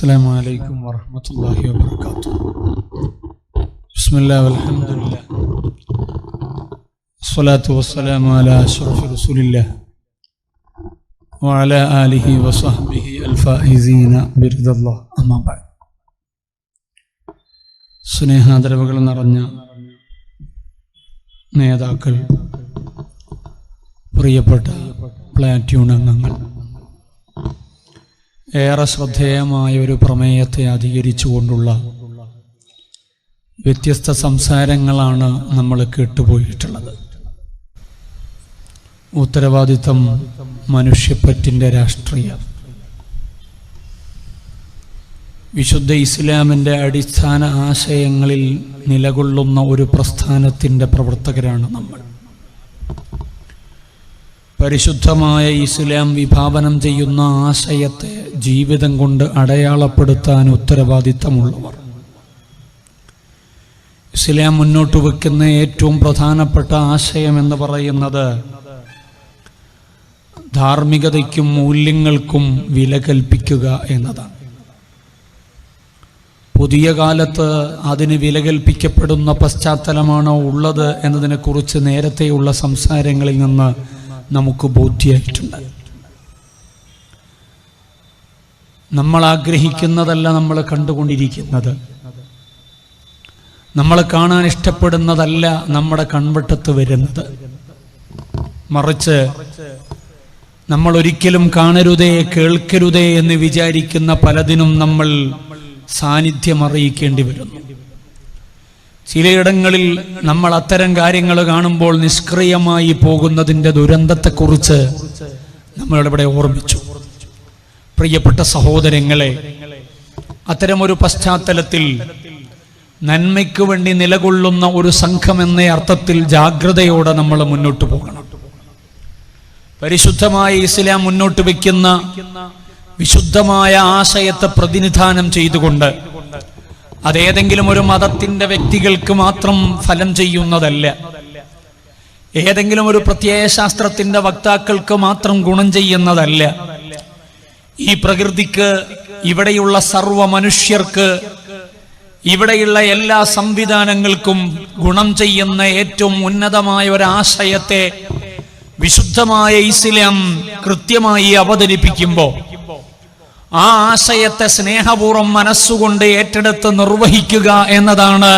السلام عليكم ورحمة الله وبركاته. بسم الله والحمد لله والصلاة والسلام على أشرف رسول الله وعلى آله وصحبه الفائزين برضا الله. أما بعد. സ്നേഹാദരവുകൾ നിറഞ്ഞ നേതാക്കൾ, പ്രിയപ്പെട്ട പ്ലാറ്റ്യൂൺ അംഗങ്ങൾ, ഏറെ ശ്രദ്ധേയമായ ഒരു പ്രമേയത്തെ അധികരിച്ചുകൊണ്ടുള്ള വ്യത്യസ്ത സംസാരങ്ങളാണ് നമ്മൾ കേട്ടുപോയിട്ടുള്ളത്. ഉത്തരവാദിത്തം, മനുഷ്യപ്പറ്റിൻ്റെ രാഷ്ട്രീയം. വിശുദ്ധ ഇസ്ലാമിൻ്റെ അടിസ്ഥാന ആശയങ്ങളിൽ നിലകൊള്ളുന്ന ഒരു പ്രസ്ഥാനത്തിൻ്റെ പ്രവർത്തകരാണ് നമ്മൾ. പരിശുദ്ധമായ ഇസ്ലാം വിഭാവനം ചെയ്യുന്ന ആശയത്തെ ജീവിതം കൊണ്ട് അടയാളപ്പെടുത്താൻ ഉത്തരവാദിത്തമുള്ളവർ. ഇസ്ലാം മുന്നോട്ട് വയ്ക്കുന്ന ഏറ്റവും പ്രധാനപ്പെട്ട ആശയം എന്ന് പറയുന്നത് ധാർമ്മികതയ്ക്കും മൂല്യങ്ങൾക്കും വില കൽപ്പിക്കുക എന്നതാണ്. പുതിയ കാലത്ത് അതിന് വില കൽപ്പിക്കപ്പെടുന്ന പശ്ചാത്തലമാണോ ഉള്ളത് എന്നതിനെക്കുറിച്ച് നേരത്തെയുള്ള സംസാരങ്ങളിൽ നിന്ന് നമുക്ക് ബോധ്യമായിട്ടുണ്ട്. നമ്മൾ ആഗ്രഹിക്കുന്നതല്ല നമ്മൾ കണ്ടുകൊണ്ടിരിക്കുന്നത്, നമ്മൾ കാണാൻ ഇഷ്ടപ്പെടുന്നതല്ല നമ്മുടെ കൺവട്ടത്ത് വരുന്നത്. മറിച്ച് നമ്മൾ ഒരിക്കലും കാണരുതേ, കേൾക്കരുതേ എന്ന് വിചാരിക്കുന്ന പലതിനും നമ്മൾ സാന്നിധ്യം അറിയിക്കേണ്ടി വരുന്നു. ചിലയിടങ്ങളിൽ നമ്മൾ അത്തരം കാര്യങ്ങൾ കാണുമ്പോൾ നിഷ്ക്രിയമായി പോകുന്നതിൻ്റെ ദുരന്തത്തെക്കുറിച്ച് നമ്മളിവിടെ ഓർമ്മിച്ചു. പ്രിയപ്പെട്ട സഹോദരങ്ങളെ, അത്തരമൊരു പശ്ചാത്തലത്തിൽ നന്മയ്ക്ക് വേണ്ടി നിലകൊള്ളുന്ന ഒരു സംഘം എന്ന അർത്ഥത്തിൽ ജാഗ്രതയോടെ നമ്മൾ മുന്നോട്ട് പോകണം. പരിശുദ്ധമായ ഇസ്ലാം മുന്നോട്ട് വയ്ക്കുന്ന വിശുദ്ധമായ ആശയത്തെ പ്രതിനിധാനം ചെയ്തുകൊണ്ട് അതേതെങ്കിലും ഒരു മതത്തിന്റെ വ്യക്തികൾക്ക് മാത്രം ഫലം ചെയ്യുന്നതല്ല, ഏതെങ്കിലും ഒരു പ്രത്യയശാസ്ത്രത്തിന്റെ വക്താക്കൾക്ക് മാത്രം ഗുണം ചെയ്യുന്നതല്ല. ഈ പ്രകൃതിക്ക്, ഇവിടെയുള്ള സർവ്വ മനുഷ്യർക്ക്, ഇവിടെയുള്ള എല്ലാ സംവിധാനങ്ങൾക്കും ഗുണം ചെയ്യുന്ന ഏറ്റവും ഉന്നതമായ ഒരാശയത്തെ വിശുദ്ധമായ ഇസ്ലാം കൃത്യമായി അവതരിപ്പിക്കുമ്പോൾ ആ ആശയത്തെ സ്നേഹപൂർവ്വം മനസ്സുകൊണ്ട് ഏറ്റെടുത്ത് നിർവഹിക്കുക എന്നതാണ്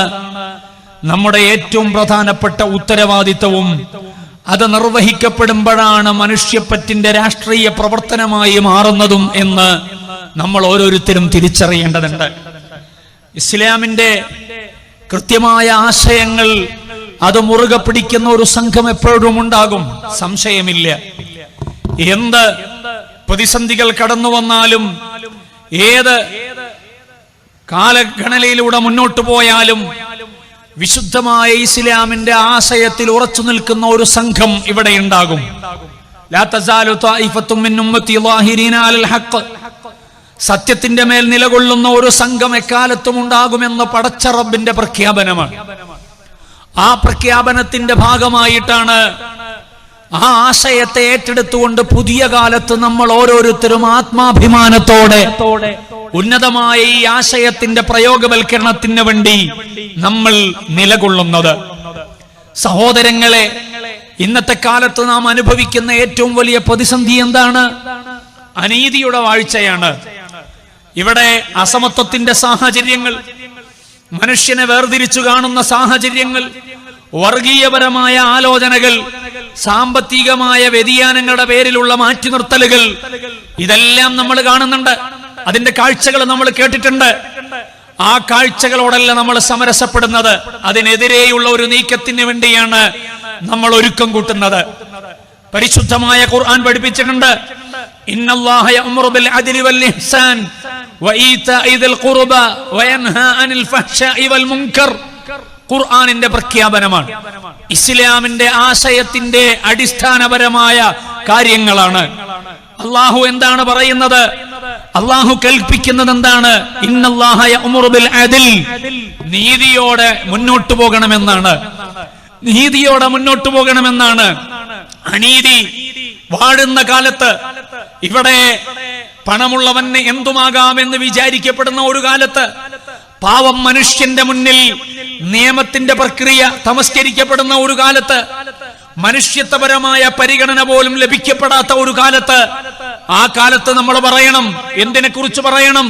നമ്മുടെ ഏറ്റവും പ്രധാനപ്പെട്ട ഉത്തരവാദിത്തവും. അത് നിർവഹിക്കപ്പെടുമ്പോഴാണ് മനുഷ്യപ്പറ്റിന്റെ രാഷ്ട്രീയ പ്രവർത്തനമായി മാറുന്നതും എന്ന് നമ്മൾ ഓരോരുത്തരും തിരിച്ചറിയേണ്ടതുണ്ട്. ഇസ്ലാമിന്റെ കൃത്യമായ ആശയങ്ങൾ അത് മുറുകെ പിടിക്കുന്ന ഒരു സംഘം എപ്പോഴും ഉണ്ടാകും, സംശയമില്ല. എന്ത് പ്രതിസന്ധികൾ കടന്നു വന്നാലും, ഏത് കാലഗണനയിലൂടെ മുന്നോട്ട് പോയാലും വിശുദ്ധമായ ഇസ്ലാമിന്റെ ആശയത്തിൽ ഉറച്ചു നിൽക്കുന്ന ഒരു സംഘം ഇവിടെ ഉണ്ടാകും. ലാ തസാലു ത്വായിഫത്തും മിൻ ഉമ്മത്തി ളാഹിരീന അലൽ ഹഖ്. സത്യത്തിന്റെ മേൽ നിലകൊള്ളുന്ന ഒരു സംഘം എക്കാലത്തും ഉണ്ടാകുമെന്ന് പടച്ച റബ്ബിന്റെ പ്രഖ്യാപനമാണ്. ആ പ്രഖ്യാപനത്തിന്റെ ഭാഗമായിട്ടാണ് ആ ആശയത്തെ ഏറ്റെടുത്തുകൊണ്ട് പുതിയ കാലത്ത് നമ്മൾ ഓരോരുത്തരും ആത്മാഭിമാനത്തോടെ ഉന്നതമായ ഈ ആശയത്തിന്റെ പ്രയോഗവൽക്കരണത്തിന് വേണ്ടി നമ്മൾ നിലകൊള്ളുന്നത്. സഹോദരങ്ങളെ, ഇന്നത്തെ കാലത്ത് നാം അനുഭവിക്കുന്ന ഏറ്റവും വലിയ പ്രതിസന്ധി എന്താണ്? അനീതിയുടെ വാഴ്ചയാണ്. ഇവിടെ അസമത്വത്തിന്റെ സാഹചര്യങ്ങൾ, മനുഷ്യനെ വേർതിരിച്ചു കാണുന്ന സാഹചര്യങ്ങൾ, വർഗീയപരമായ ആലോചനകൾ, സാമ്പത്തികമായ വ്യതിയാനങ്ങളുടെ പേരിലുള്ള മാറ്റിനിർത്തലുകൾ, ഇതെല്ലാം നമ്മൾ കാണുന്നുണ്ട്. അതിന്റെ കാഴ്ചകൾ നമ്മൾ കേട്ടിട്ടുണ്ട്. ആ കാഴ്ചകളോടല്ല നമ്മൾ സമരസപ്പെടുന്നത്. അതിനെതിരെയുള്ള ഒരു നീക്കത്തിന് വേണ്ടിയാണ് നമ്മൾ ഒരുക്കം കൂട്ടുന്നത്. പരിശുദ്ധമായ ഖുർആൻ പഠിപ്പിച്ചിട്ടുണ്ട്, ഇന്നല്ലാഹ യഅ്മുറു ബിൽ അദ്ലി വൽ ഇഹ്സാൻ വഈതാഇ ദിൽ ഖുർബ വയൻഹാ അനിൽ ഫഹ്ശാഇ വൽ മുൻകർ. ഖുർആനിന്റെ പ്രഖ്യാപനമാണ്. ഇസ്ലാമിന്റെ ആശയത്തിന്റെ അടിസ്ഥാനപരമായ കാര്യങ്ങളാണ്. അല്ലാഹു എന്താണ് പറയുന്നത്? അല്ലാഹു കൽപ്പിക്കുന്നത് എന്താണ്? ഇന്നല്ലാഹ യഅ്മുറു ബിൽ അദ്ൽ. നീതിയോടെ മുന്നോട്ട് പോകണമെന്നാണ്. നീതിയോടെ മുന്നോട്ട് പോകണമെന്നാണ്. അനീതി വാഴുന്ന കാലത്ത് ഇവിടെ പണമുള്ളവന് എന്തുമാകാമെന്ന് വിചാരിക്കപ്പെടുന്ന ഒരു കാലത്ത്, പാവം മനുഷ്യന്റെ മുന്നിൽ നിയമത്തിന്റെ പ്രക്രിയ തമസ്കരിക്കപ്പെടുന്ന ഒരു കാലത്ത്, മനുഷ്യത്വപരമായ പരിഗണന പോലും ലഭിക്കപ്പെടാത്ത ഒരു കാലത്ത്, ആ കാലത്ത് നമ്മൾ പറയണം, എന്തിനെ കുറിച്ച് പറയണം?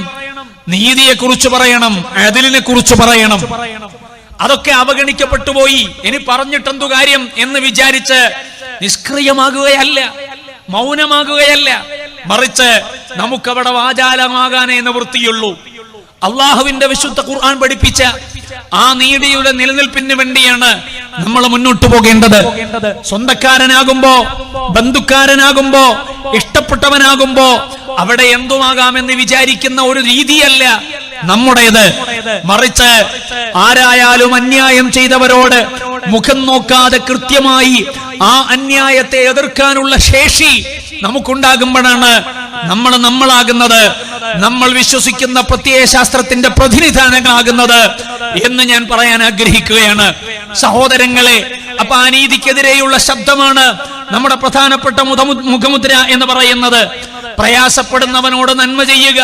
നീതിയെ കുറിച്ച് പറയണം, അദലിനെ കുറിച്ച് പറയണം. അതൊക്കെ അവഗണിക്കപ്പെട്ടു പോയി. ഇനി പറഞ്ഞിട്ടെന്തു കാര്യം എന്ന് വിചാരിച്ച് നിഷ്ക്രിയമാകുകയല്ല, മൗനമാകുകയല്ല, മറിച്ച് നമുക്കവിടെ വാചാലമാകാനേ നിവൃത്തിയുള്ളൂ. അള്ളാഹുവിന്റെ വിശുദ്ധ ഖുർആൻ പഠിപ്പിച്ച ആ നീതിയുടെ നിലനിൽപ്പിന് വേണ്ടിയാണ് നമ്മൾ മുന്നോട്ട് പോകേണ്ടത്. സ്വന്തക്കാരനാകുമ്പോ, ബന്ധുക്കാരനാകുമ്പോ, ഇഷ്ടപ്പെട്ടവനാകുമ്പോ അവിടെ എന്തുമാകാമെന്ന് വിചാരിക്കുന്ന ഒരു രീതിയല്ല നമ്മുടേത്. മറിച്ച് ആരായാലും അന്യായം ചെയ്തവരോട് മുഖം നോക്കാതെ കൃത്യമായി ആ അന്യായത്തെ എതിർക്കാനുള്ള ശേഷി നമുക്കുണ്ടാകുമ്പോഴാണ് നമ്മളാകുന്നത്, നമ്മൾ വിശ്വസിക്കുന്ന പ്രത്യയശാസ്ത്രത്തിന്റെ പ്രതിനിധാനങ്ങളാകുന്നത് എന്ന് ഞാൻ പറയാൻ ആഗ്രഹിക്കുകയാണ്. സഹോദരങ്ങളെ, അപ്പൊ അനീതിക്കെതിരെയുള്ള ശബ്ദമാണ് നമ്മുടെ പ്രധാനപ്പെട്ട മുഖമുദ്ര എന്ന് പറയുന്നത്. പ്രയാസപ്പെടുന്നവനോട് നന്മ ചെയ്യുക,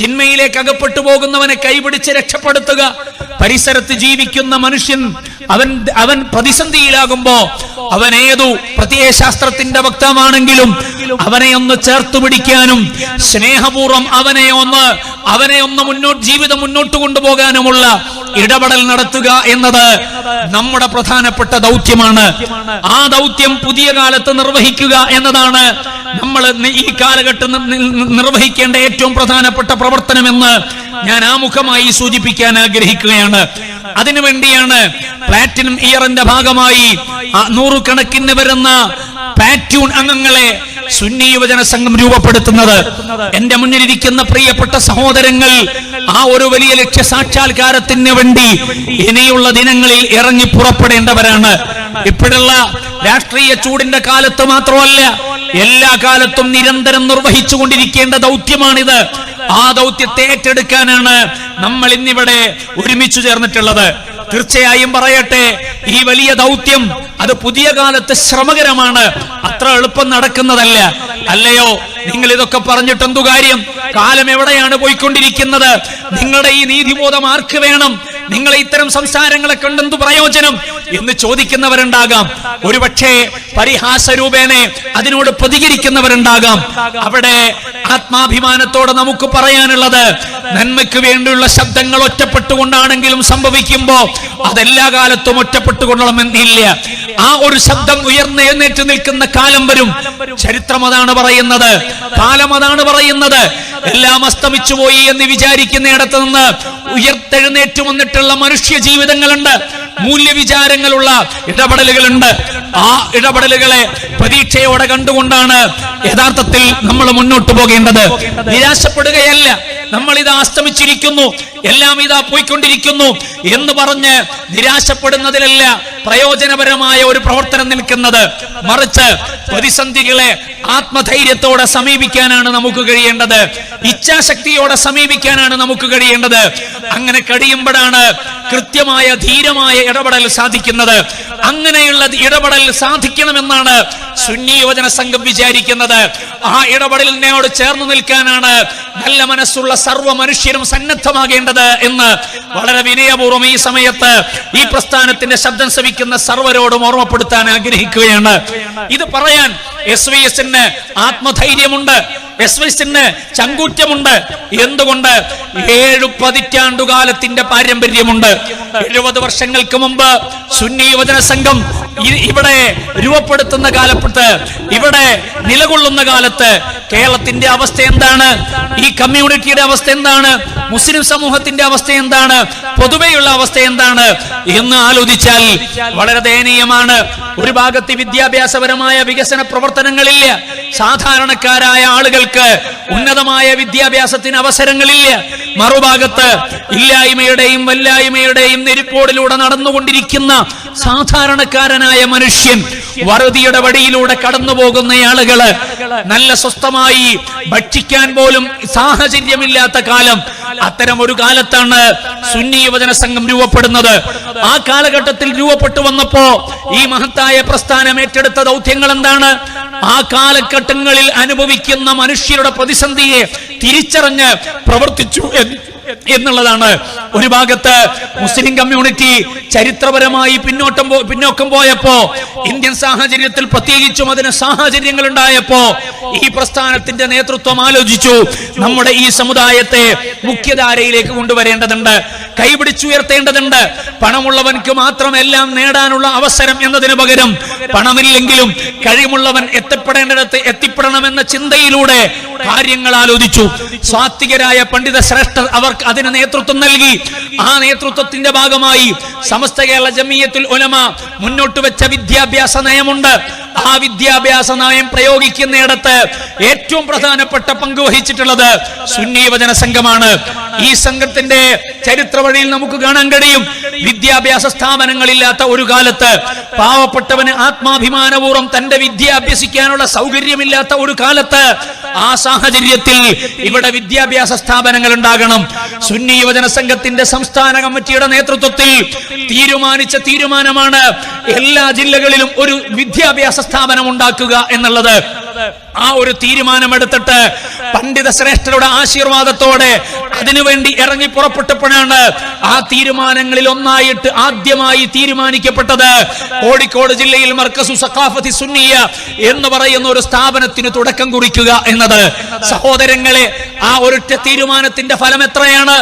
തിന്മയിലേക്ക് അകപ്പെട്ടു പോകുന്നവനെ കൈപിടിച്ച് രക്ഷപ്പെടുത്തുക. പരിസരത്ത് ജീവിക്കുന്ന മനുഷ്യൻ അവൻ പ്രതിസന്ധിയിലാകുമ്പോ അവൻ ഏതു പ്രത്യയശാസ്ത്രത്തിന്റെ വക്താവാണെങ്കിലും അവനെ ഒന്ന് ചേർത്ത് പിടിക്കാനും സ്നേഹപൂർവ്വം അവനെ ഒന്ന് ജീവിതം മുന്നോട്ട് കൊണ്ടുപോകാനുമുള്ള ഇടപെടൽ നടത്തുക എന്നത് നമ്മുടെ പ്രധാനപ്പെട്ട ദൗത്യമാണ്. ആ ദൗത്യം പുതിയ കാലത്ത് നിർവഹിക്കുക എന്നതാണ് നമ്മൾ ഈ കാലഘട്ടം നിർവഹിക്കേണ്ട ഏറ്റവും പ്രധാനപ്പെട്ട പ്രവർത്തനമെന്ന് ഞാൻ ആമുഖമായി സൂചിപ്പിക്കാൻ ആഗ്രഹിക്കുകയാണ്. അതിനുവേണ്ടിയാണ് പ്ലാറ്റിനം ഇയറിന്റെ ഭാഗമായി 100 കണക്കിന് വരുന്ന പാറ്റ്യൂൺ അംഗങ്ങളെ സുന്നി യുവജന സംഘം രൂപപ്പെടുത്തുന്നത്. എന്റെ മുന്നിലിരിക്കുന്ന പ്രിയപ്പെട്ട സഹോദരങ്ങൾ ആ ഒരു വലിയ ലക്ഷ്യ സാക്ഷാത്കാരത്തിന് വേണ്ടി ഇനിയുള്ള ദിനങ്ങളിൽ ഇറങ്ങി പുറപ്പെടേണ്ടവരാണ്. ഇപ്പോഴുള്ള രാഷ്ട്രീയ ചൂടിന്റെ കാലത്ത് മാത്രമല്ല, എല്ലാ കാലത്തും നിരന്തരം നിർവഹിച്ചു കൊണ്ടിരിക്കേണ്ട ദൗത്യമാണിത്. ആ ദൗത്യത്തെ ഏറ്റെടുക്കാനാണ് നമ്മൾ ഇന്നിവിടെ ഒരുമിച്ചു ചേർന്നിട്ടുള്ളത്. തീർച്ചയായും പറയട്ടെ, ഈ വലിയ ദൗത്യം അത് പുതിയ കാലത്ത് ശ്രമകരമാണ്, അത്ര എളുപ്പം നടക്കുന്നതല്ല. അല്ലയോ? നിങ്ങൾ ഇതൊക്കെ പറഞ്ഞിട്ട് എന്തു കാര്യം? കാലം എവിടെയാണ് പോയിക്കൊണ്ടിരിക്കുന്നത്? നിങ്ങളുടെ ഈ നീതിബോധം ആർക്ക് വേണം? നിങ്ങളെ ഇത്തരം സംസാരങ്ങളെ കണ്ടെന്തു പ്രയോജനം എന്ന് ചോദിക്കുന്നവരുണ്ടാകാം. ഒരുപക്ഷെ പരിഹാസരൂപേണെ അതിനോട് പ്രതികരിക്കുന്നവരുണ്ടാകാം. അവിടെ ആത്മാഭിമാനത്തോടെ നമുക്ക് പറയാനുള്ളത്, നന്മയ്ക്ക് വേണ്ടിയുള്ള ശബ്ദങ്ങൾ ഒറ്റപ്പെട്ടുകൊണ്ടാണെങ്കിലും സംഭവിക്കുമ്പോ അതെല്ലാ കാലത്തും ഒറ്റപ്പെട്ടുകൊള്ളണമെന്നില്ല. ആ ഒരു ശബ്ദം ഉയർന്നെഴുന്നേറ്റ് നിൽക്കുന്ന കാലം വരും. ചരിത്രം അതാണ് പറയുന്നത്, കാലം അതാണ് പറയുന്നത്. എല്ലാം അസ്തമിച്ചു പോയി എന്ന് വിചാരിക്കുന്നിടത്ത് നിന്ന് ഉയർത്തെഴുന്നേറ്റ് വന്നിട്ടുള്ള മനുഷ്യ ജീവിതങ്ങളുണ്ട്, മൂല്യവിചാരങ്ങളുള്ള ഇടപെടലുകളുണ്ട്. ആ ഇടപെടലുകളെ പ്രതീക്ഷയോടെ കണ്ടുകൊണ്ടാണ് യഥാർത്ഥത്തിൽ നമ്മൾ മുന്നോട്ട് പോകേണ്ടത്. നിരാശപ്പെടുകയല്ല, നമ്മൾ ഇതാ അസ്തമിച്ചിരിക്കുന്നു, എല്ലാം ഇതാ പോയിക്കൊണ്ടിരിക്കുന്നു എന്ന് പറഞ്ഞ് നിരാശപ്പെടുന്നതിലല്ല പ്രയോജനപരമായ ഒരു പ്രവർത്തനം നിൽക്കുന്നത്. മറിച്ച് പ്രതിസന്ധികളെ ആത്മധൈര്യത്തോടെ സമീപിക്കാനാണ് നമുക്ക് കഴിയേണ്ടത്, ഇച്ഛാശക്തിയോടെ സമീപിക്കാനാണ് നമുക്ക് കഴിയേണ്ടത്. അങ്ങനെ കഴിയുമ്പോഴാണ് കൃത്യമായ ധീരമായ ഇടപെടൽ സാധിക്കുന്നത്. അങ്ങനെയുള്ള ഇടപെടൽ സാധിക്കണമെന്നാണ് സുന്നി യുവജന സംഘം വിചാരിക്കുന്നത്. ആ ഇടപെടലിനോട് ചേർന്ന് നിൽക്കാനാണ് നല്ല മനസ്സുള്ള സർവ്വ മനുഷ്യരും സന്നദ്ധമാകേണ്ടത് എന്ന് വളരെ വിനയപൂർവ്വം ഈ സമയത്ത് ഈ പ്രസ്ഥാനത്തിന്റെ ശബ്ദം ശ്രവിക്കുന്ന സർവരോടും ഓർമ്മപ്പെടുത്താൻ ആഗ്രഹിക്കുകയാണ്. ഇത് പറയാൻ SYSന് ആത്മധൈര്യമുണ്ട്, SYSന് ചങ്കൂറ്റമുണ്ട്. എന്തുകൊണ്ട്? 7 പതിറ്റാണ്ടുകാലത്തിന്റെ പാരമ്പര്യമുണ്ട്. 70 വർഷങ്ങൾക്ക് മുമ്പ് സുന്നി യുവജന സംഘം ഇവിടെ രൂപപ്പെടുത്തുന്ന കാലത്ത്, ഇവിടെ നിലകൊള്ളുന്ന കാലത്ത് കേരളത്തിന്റെ അവസ്ഥ എന്താണ്? ഈ കമ്മ്യൂണിറ്റിയുടെ അവസ്ഥ എന്താണ്? മുസ്ലിം സമൂഹത്തിന്റെ അവസ്ഥ എന്താണ്? പൊതുവെയുള്ള അവസ്ഥ എന്താണ് എന്ന് ആലോചിച്ചാൽ വളരെ ദയനീയമാണ്. ഒരു ഭാഗത്ത് വിദ്യാഭ്യാസപരമായ വികസന പ്രവർത്തനങ്ങളില്ല, സാധാരണക്കാരായ ആളുകൾക്ക് ഉന്നതമായ വിദ്യാഭ്യാസത്തിന് അവസരങ്ങളില്ല. മറുഭാഗത്ത് ഇല്ലായ്മയുടെയും വല്ലായ്മയുടെയും നെരിപ്പോടിലൂടെ നടന്നുകൊണ്ടിരിക്കുന്ന സാധാരണക്കാരനായ മനുഷ്യൻ, വറുതിയുടെ വടിയിലൂടെ കടന്നു പോകുന്ന ആളുകള്, നല്ല സ്വസ്ഥമായി ഭക്ഷിക്കാൻ പോലും സാഹചര്യമില്ലാത്ത കാലം. അത്തരം ഒരു കാലത്താണ് സുന്നി യുവജന സംഘം രൂപപ്പെടുന്നത്. ആ കാലഘട്ടത്തിൽ രൂപപ്പെട്ടു വന്നപ്പോ ഈ മഹത്തായ പ്രസ്ഥാനം ഏറ്റെടുത്ത ദൗത്യങ്ങൾ എന്താണ്? ആ കാലഘട്ടങ്ങളിൽ അനുഭവിക്കുന്ന മനുഷ്യരുടെ പ്രതിസന്ധിയെ തിരിച്ചറിഞ്ഞ് പ്രവർത്തിച്ചു എന്നുള്ളതാണ്. ഒരു ഭാഗത്ത് മുസ്ലിം കമ്മ്യൂണിറ്റി ചരിത്രപരമായി പിന്നോക്കം പോയപ്പോ, ഇന്ത്യൻ സാഹചര്യത്തിൽ പ്രത്യേകിച്ചും അതിന് സാഹചര്യങ്ങൾ ഉണ്ടായപ്പോ ഈ പ്രസ്ഥാനത്തിന്റെ നേതൃത്വം ആലോചിച്ചു, നമ്മുടെ ഈ സമുദായത്തെ മുഖ്യധാരയിലേക്ക് കൊണ്ടുവരേണ്ടതുണ്ട്, കൈപിടിച്ചുയർത്തേണ്ടതുണ്ട്. പണമുള്ളവൻക്ക് മാത്രം എല്ലാം നേടാനുള്ള അവസരം എന്നതിന് പകരം പണമില്ലെങ്കിലും കഴിവുള്ളവൻ എത്തപ്പെടേണ്ടിടത്ത് എത്തിപ്പെടണമെന്ന ചിന്തയിലൂടെ കാര്യങ്ങൾ ആലോചിച്ചു. സ്വാത്വികരായ പണ്ഡിത ശ്രേഷ്ഠർ അവർക്ക് അതിന് നേതൃത്വം നൽകി. ആ നേതൃത്വത്തിന്റെ ഭാഗമായി സമസ്ത കേരള ജമിയത്തുൽ ഉലമ മുന്നോട്ട് വെച്ച വിദ്യാഭ്യാസ നയമുണ്ട്. ആ വിദ്യാഭ്യാസ നയം പ്രയോഗിക്കുന്നിടത്ത് ഏറ്റവും പ്രധാനപ്പെട്ട പങ്ക് വഹിച്ചിട്ടുള്ളത് സുന്നി യുവജന സംഘമാണ്. ഈ സംഘത്തിന്റെ ചരിത്ര വഴിയിൽ നമുക്ക് കാണാൻ കഴിയും, വിദ്യാഭ്യാസ സ്ഥാപനങ്ങളില്ലാത്ത ഒരു കാലത്ത്, പാവപ്പെട്ടവന് ആത്മാഭിമാനപൂർവ്വം തന്റെ വിദ്യ അഭ്യസിക്കാനുള്ള സൗകര്യമില്ലാത്ത ഒരു കാലത്ത്, ആ സാഹചര്യത്തിൽ ഇവിടെ വിദ്യാഭ്യാസ സ്ഥാപനങ്ങൾ ഉണ്ടാകണം. സുന്നി യുവജന സംഘത്തിന്റെ സംസ്ഥാന കമ്മിറ്റിയുടെ നേതൃത്വത്തിൽ തീരുമാനിച്ച തീരുമാനമാണ് എല്ലാ ജില്ലകളിലും ഒരു വിദ്യാഭ്യാസ സ്ഥാപനം ഉണ്ടാക്കുക എന്നുള്ളത്. ആ ഒരു തീരുമാനമെടുത്തിട്ട് പണ്ഡിത ശ്രേഷ്ഠരുടെ ആശീർവാദത്തോടെ അതിനുവേണ്ടി ഇറങ്ങി പുറപ്പെട്ടപ്പോഴാണ് ആ തീരുമാനങ്ങളിൽ ഒന്നായിട്ട് ആദ്യമായി തീരുമാനിക്കപ്പെട്ടത് കോഴിക്കോട് ജില്ലയിൽ മർക്കസു സഖാഫത്തി സുന്നിയ എന്ന് പറയുന്ന ഒരു സ്ഥാപനത്തിന് തുടക്കം കുറിക്കുക എന്നത്. സഹോദരങ്ങളെ, ആ ഒരൊറ്റ തീരുമാനത്തിന്റെ ഫലം എത്രയാണ്?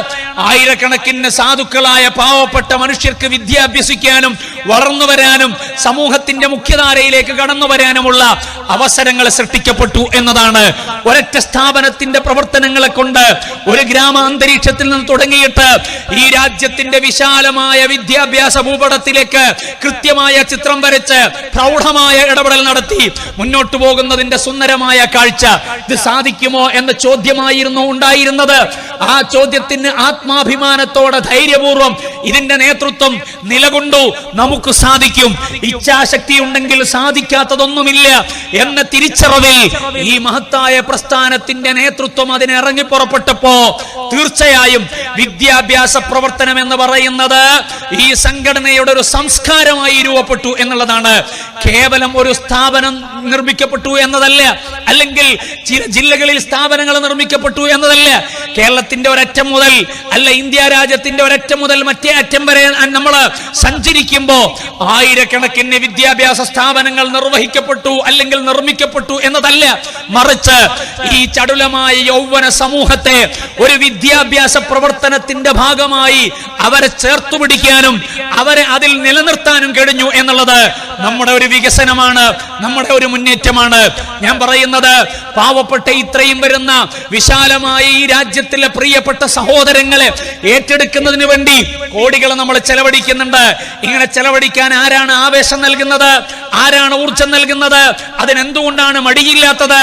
ആയിരക്കണക്കിന് സാധുക്കളായ പാവപ്പെട്ട മനുഷ്യർക്ക് വിദ്യാഭ്യസിക്കാനും വളർന്നു വരാനും സമൂഹത്തിന്റെ മുഖ്യധാരയിലേക്ക് കടന്നു വരാനുമുള്ള അവസരങ്ങൾ സൃഷ്ടിക്കപ്പെട്ടു എന്നതാണ്. ഒരൊറ്റ സ്ഥാപനത്തിന്റെ പ്രവർത്തനങ്ങളെ കൊണ്ട് ഒരു ഗ്രാമ അന്തരീക്ഷത്തിൽ നിന്ന് തുടങ്ങിയിട്ട് ഈ രാജ്യത്തിന്റെ വിശാലമായ വിദ്യാഭ്യാസ ഭൂപടത്തിലേക്ക് കൃത്യമായ ചിത്രം വരച്ച് പ്രൗഢമായ ഇടപെടൽ നടത്തി മുന്നോട്ടു പോകുന്നതിന്റെ സുന്ദരമായ കാഴ്ച. ഇത് സാധിക്കുമോ എന്ന ചോദ്യമായിരുന്നു ഉണ്ടായിരുന്നത്. ആ ചോദ്യത്തിന് ആത്മാഭിമാനത്തോടെ ധൈര്യപൂർവ്വം ഇതിന്റെ നേതൃത്വം നിലകൊണ്ടു. നമുക്ക് സാധിക്കും, ഇച്ഛാശക്തി ഉണ്ടെങ്കിൽ സാധിക്കാത്തതൊന്നുമില്ല എന്ന തിരിച്ചറിവിൽ ഈ മഹത്തായ പ്രസ്ഥാനത്തിന്റെ നേതൃത്വം അതിനിറങ്ങി പുറപ്പെട്ടപ്പോ തീർച്ചയായും വിദ്യാഭ്യാസ പ്രവർത്തനം എന്ന് പറയുന്നത് ഈ സംഘടനയുടെ ഒരു സംസ്കാരമായി രൂപപ്പെട്ടു എന്നുള്ളതാണ്. കേവലം ഒരു സ്ഥാപനം നിർമ്മിക്കപ്പെട്ടു എന്നതല്ല, അല്ലെങ്കിൽ ചില ജില്ലകളിൽ സ്ഥാപനങ്ങൾ നിർമ്മിക്കപ്പെട്ടു എന്നതല്ല. കേരളത്തിന്റെ ഒരറ്റം മുതൽ, അല്ല ഇന്ത്യ രാജ്യത്തിന്റെ ഒരറ്റം മുതൽ മറ്റേ അറ്റം വരെ നമ്മൾ സഞ്ചരിക്കുമ്പോ ആയിരക്കണക്കിന് വിദ്യാഭ്യാസ സ്ഥാപനങ്ങൾ നിർവഹിക്കപ്പെട്ടു അല്ലെങ്കിൽ നിർമ്മിക്കപ്പെട്ടു എന്നതല്ല, മറിച്ച് ഈ ചടുലമായ യൗവന സമൂഹത്തെ ഒരു വിദ്യാഭ്യാസ പ്രവർത്തനത്തിന്റെ ഭാഗമായി അവരെ ചേർത്തുപിടിക്കാനും അവരെ അതിൽ നിലനിർത്താനും കഴിഞ്ഞു എന്നുള്ളത് നമ്മുടെ ഒരു വികസനമാണ്, നമ്മുടെ ഒരു മുന്നേറ്റമാണ്. ഞാൻ പറയുന്നത്, പാവപ്പെട്ട ഇത്രയും വരുന്ന വിശാലമായ ഈ രാജ്യത്തിലെ പ്രിയപ്പെട്ട സഹോദരങ്ങളെ ഏറ്റെടുക്കുന്നതിന് വേണ്ടി കോടികൾ നമ്മൾ ചെലവഴിക്കുന്നുണ്ട്. ഇങ്ങനെ ചെലവഴിക്കാൻ ആരാണ് ആവേശം നൽകുന്നത്? ആരാണ് ഊർജം നൽകുന്നത്? അതിനെന്തുകൊണ്ടാണ് മടിയില്ലാത്തത്?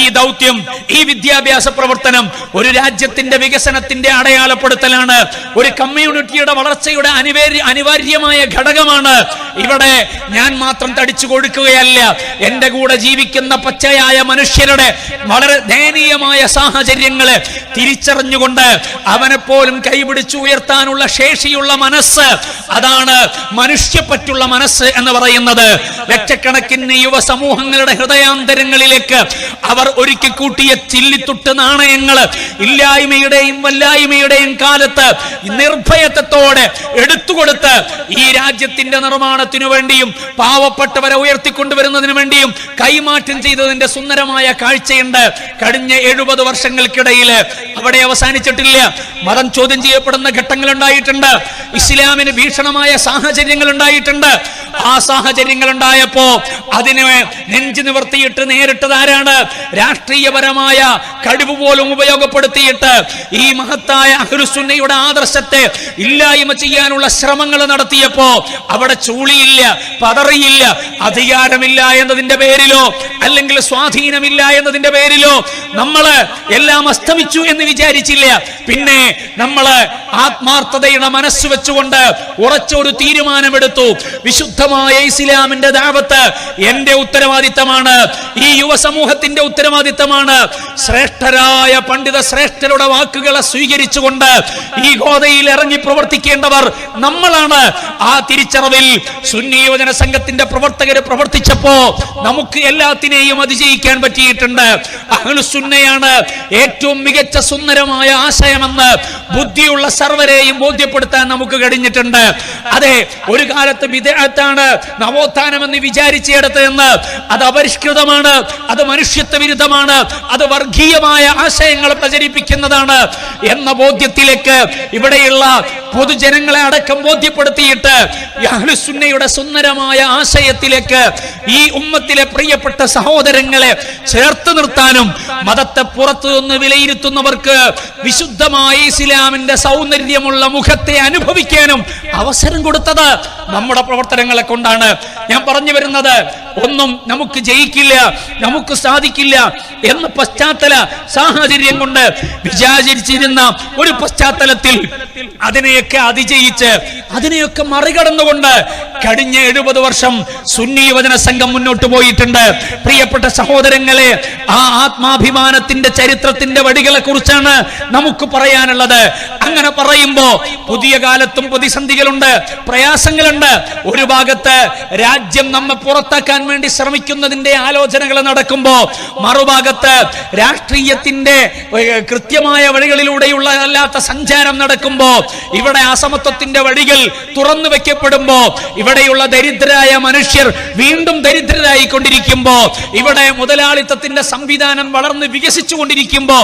ഈ ദൗത്യം, ഈ വിദ്യാഭ്യാസ പ്രവർത്തനം ഒരു രാജ്യത്തിന്റെ വികസനത്തിന്റെ അടയാളപ്പെടുത്തലാണ്, ഒരു കമ്മ്യൂണിറ്റിയുടെ വളർച്ചയുടെ അനിവാര്യമായ ഘടകമാണ്. ഇവിടെ ഞാൻ മാത്രം തടിച്ചു കൊടുക്കുകയല്ല, എന്റെ കൂടെ ജീവിക്കുന്ന പച്ചയായ മനുഷ്യരുടെ വളരെ ദയനീയമായ സാഹചര്യങ്ങളെ തിരിച്ചറിഞ്ഞുകൊണ്ട് അവനെ പോലും കൈപിടിച്ചു ഉയർത്താനുള്ള ശേഷിയുള്ള മനസ്സ്, അതാണ് മനുഷ്യപ്പറ്റുള്ള മനസ്സ് എന്ന് പറയുന്നത്. ലക്ഷക്കണക്കിന് യുവ സമൂഹങ്ങളുടെ ഹൃദയാന്തരങ്ങളിലേക്ക് അവർ ഒരുക്കി കൂട്ടിയ ചില്ലിത്തുട്ട് നാണയങ്ങൾ ഇല്ലായ്മയുടെയും വല്ലായ്മയുടെയും കാലത്ത് നിർഭയത്വത്തോടെ എടുത്തുകൊടുത്ത് ഈ രാജ്യത്തിന്റെ നിർമ്മാണത്തിനു വേണ്ടിയും പാവപ്പെട്ടവരെ ഉയർത്തിക്കൊണ്ടുവരുന്നതിനു വേണ്ടിയും കൈമാറ്റം ചെയ്തതിന്റെ സുന്ദരമായ കാഴ്ചയുണ്ട്. കഴിഞ്ഞ 70 വർഷങ്ങൾക്കിടയിൽ അവിടെ അവസാനിച്ചിട്ടില്ല. മതം ചോദ്യം ചെയ്യപ്പെടുന്ന ഘട്ടങ്ങൾ ഉണ്ടായിട്ടുണ്ട്, ഇസ്ലാമിന് ഭീഷണമായ സാഹചര്യങ്ങൾ ഉണ്ടായിട്ടുണ്ട്. ആ സാഹചര്യങ്ങൾ ഉണ്ടായപ്പോ അതിനെ നെഞ്ചു നിവർത്തിയിട്ട് നേരിട്ടത് ആരാണ്? രാഷ്ട്രീയപരമായ കഴിവ് പോലും ഉപയോഗപ്പെടുത്തിയിട്ട് ഈ മഹത്തായ അഹ്ലുസുന്നയുടെ ആദർശത്തെ ഇല്ലായ്മ ചെയ്യാനുള്ള ശ്രമങ്ങൾ നടത്തിയപ്പോ അവിടെ ചൂളിയില്ല, പതറിയില്ല. അധികാരമില്ല എന്നതിന്റെ പേരിലോ അല്ലെങ്കിൽ സ്വാധീനമില്ല എന്നതിന്റെ പേരിലോ നമ്മള് എല്ലാം അസ്തമിച്ചു എന്ന് വിചാരിച്ചില്ല. പിന്നെ നമ്മള് ആത്മാർത്ഥതയുടെ മനസ്സ് വെച്ചുകൊണ്ട് ഉറച്ചൊരു തീരുമാനമെടുത്തു. വിശുദ്ധമായ ഇസ്ലാമിന്റെ ദഅവത്ത് എന്റെ ഉത്തരവാദിത്തമാണ്. ഈ യുവ പൊതുസമൂഹത്തിന്റെ ഉത്തരവാദിത്തമാണ്. ശ്രേഷ്ഠരായ പണ്ഡിത ശ്രേഷ്ഠരുടെ വാക്കുകളെ സ്വീകരിച്ചുകൊണ്ട് ഈ ഗോതയിൽ ഇറങ്ങി പ്രവർത്തിക്കേണ്ടവർ നമ്മളാണ്. ആ തിരിച്ചറിവിൽ സുന്നി യുവജന സംഘത്തിന്റെ പ്രവർത്തകർ പ്രവർത്തിച്ചപ്പോ നമുക്ക് എല്ലാത്തിനെയും അതിജയിക്കാൻ പറ്റിയിട്ടുണ്ട്. അഹ്ലുസുന്നയാണ് ഏറ്റവും മികച്ച സുന്ദരമായ ആശയമെന്ന് ബുദ്ധിയുള്ള സർവരെയും ബോധ്യപ്പെടുത്താൻ നമുക്ക് കഴിഞ്ഞിട്ടുണ്ട്. അതെ, ഒരു കാലത്ത് ബിദ്അത്താണ് നവോത്ഥാനമെന്ന് വിചാരിച്ചെടുത്ത് എന്ന് അത് അപരിഷ്കൃതമാണ്, അത് മനുഷ്യത്വ വിരുദ്ധമാണ്, അത് വർഗീയമായ ആശയങ്ങൾ പ്രചരിപ്പിക്കുന്നതാണ് എന്ന ബോധ്യത്തിലേക്ക് ഇവിടെയുള്ള പൊതുജനങ്ങളെ അടക്കം ബോധ്യപ്പെടുത്തിയിട്ട് അഹ്ലുസുന്നയുടെ സുന്ദരമായ ആശയത്തിലേക്ക് ഈ ഉമ്മത്തിലെ പ്രിയപ്പെട്ട സഹോദരങ്ങളെ ചേർത്ത് നിർത്താനും മതത്തെ പുറത്തു നിന്ന് വിലയിരുത്തുന്നവർക്ക് വിശുദ്ധമായ ഇസ്ലാമിന്റെ സൗന്ദര്യമുള്ള മുഖത്തെ അനുഭവിക്കാനും അവസരം കൊടുത്തത് നമ്മുടെ പ്രവർത്തനങ്ങളെ കൊണ്ടാണ്. ഞാൻ പറഞ്ഞു വരുന്നത്, ഒന്നും നമുക്ക് ജയിക്കില്ല, നമുക്ക് സാധിക്കില്ല എന്ന പശ്ചാത്തല സാഹചര്യം കൊണ്ട് വിചാരിച്ചിരുന്ന ഒരു പശ്ചാത്തലത്തിൽ അതിനെയൊക്കെ അതിജയിച്ച് അതിനെയൊക്കെ മറികടന്നുകൊണ്ട് കഴിഞ്ഞ 70 വർഷം സുന്നി യുവജന സംഘം മുന്നോട്ട് പോയിട്ടുണ്ട്. പ്രിയപ്പെട്ട സഹോദരങ്ങളെ, ആ ആത്മാഭിമാനത്തിന്റെ ചരിത്രത്തിന്റെ വടികളെ കുറിച്ചാണ് നമുക്ക് പറയാനുള്ളത്. അങ്ങനെ പറയുമ്പോ പുതിയ കാലത്തും പ്രതിസന്ധികളുണ്ട്, പ്രയാസങ്ങളുണ്ട്. ഒരു ഭാഗത്ത് രാജ്യം നമ്മെ പുറത്താക്കാൻ വേണ്ടി ശ്രമിക്കുന്നതിന്റെ ആലോചനകൾ നടക്കുമ്പോ, മറുഭാഗത്ത് രാഷ്ട്രീയത്തിന്റെ കൃത്യമായ വഴികളിലൂടെയുള്ള അല്ലാത്ത സഞ്ചാരം നടക്കുമ്പോ, ഇവിടെ അസമത്വത്തിന്റെ വഴികൾ തുറന്നു വെക്കപ്പെടുമ്പോ, ഇവിടെയുള്ള ദരിദ്രരായ മനുഷ്യർ വീണ്ടും ദരിദ്രരായി കൊണ്ടിരിക്കുമ്പോ, ഇവിടെ മുതലാളിത്തത്തിന്റെ സംവിധാനം വളർന്ന് വികസിച്ചു കൊണ്ടിരിക്കുമ്പോ,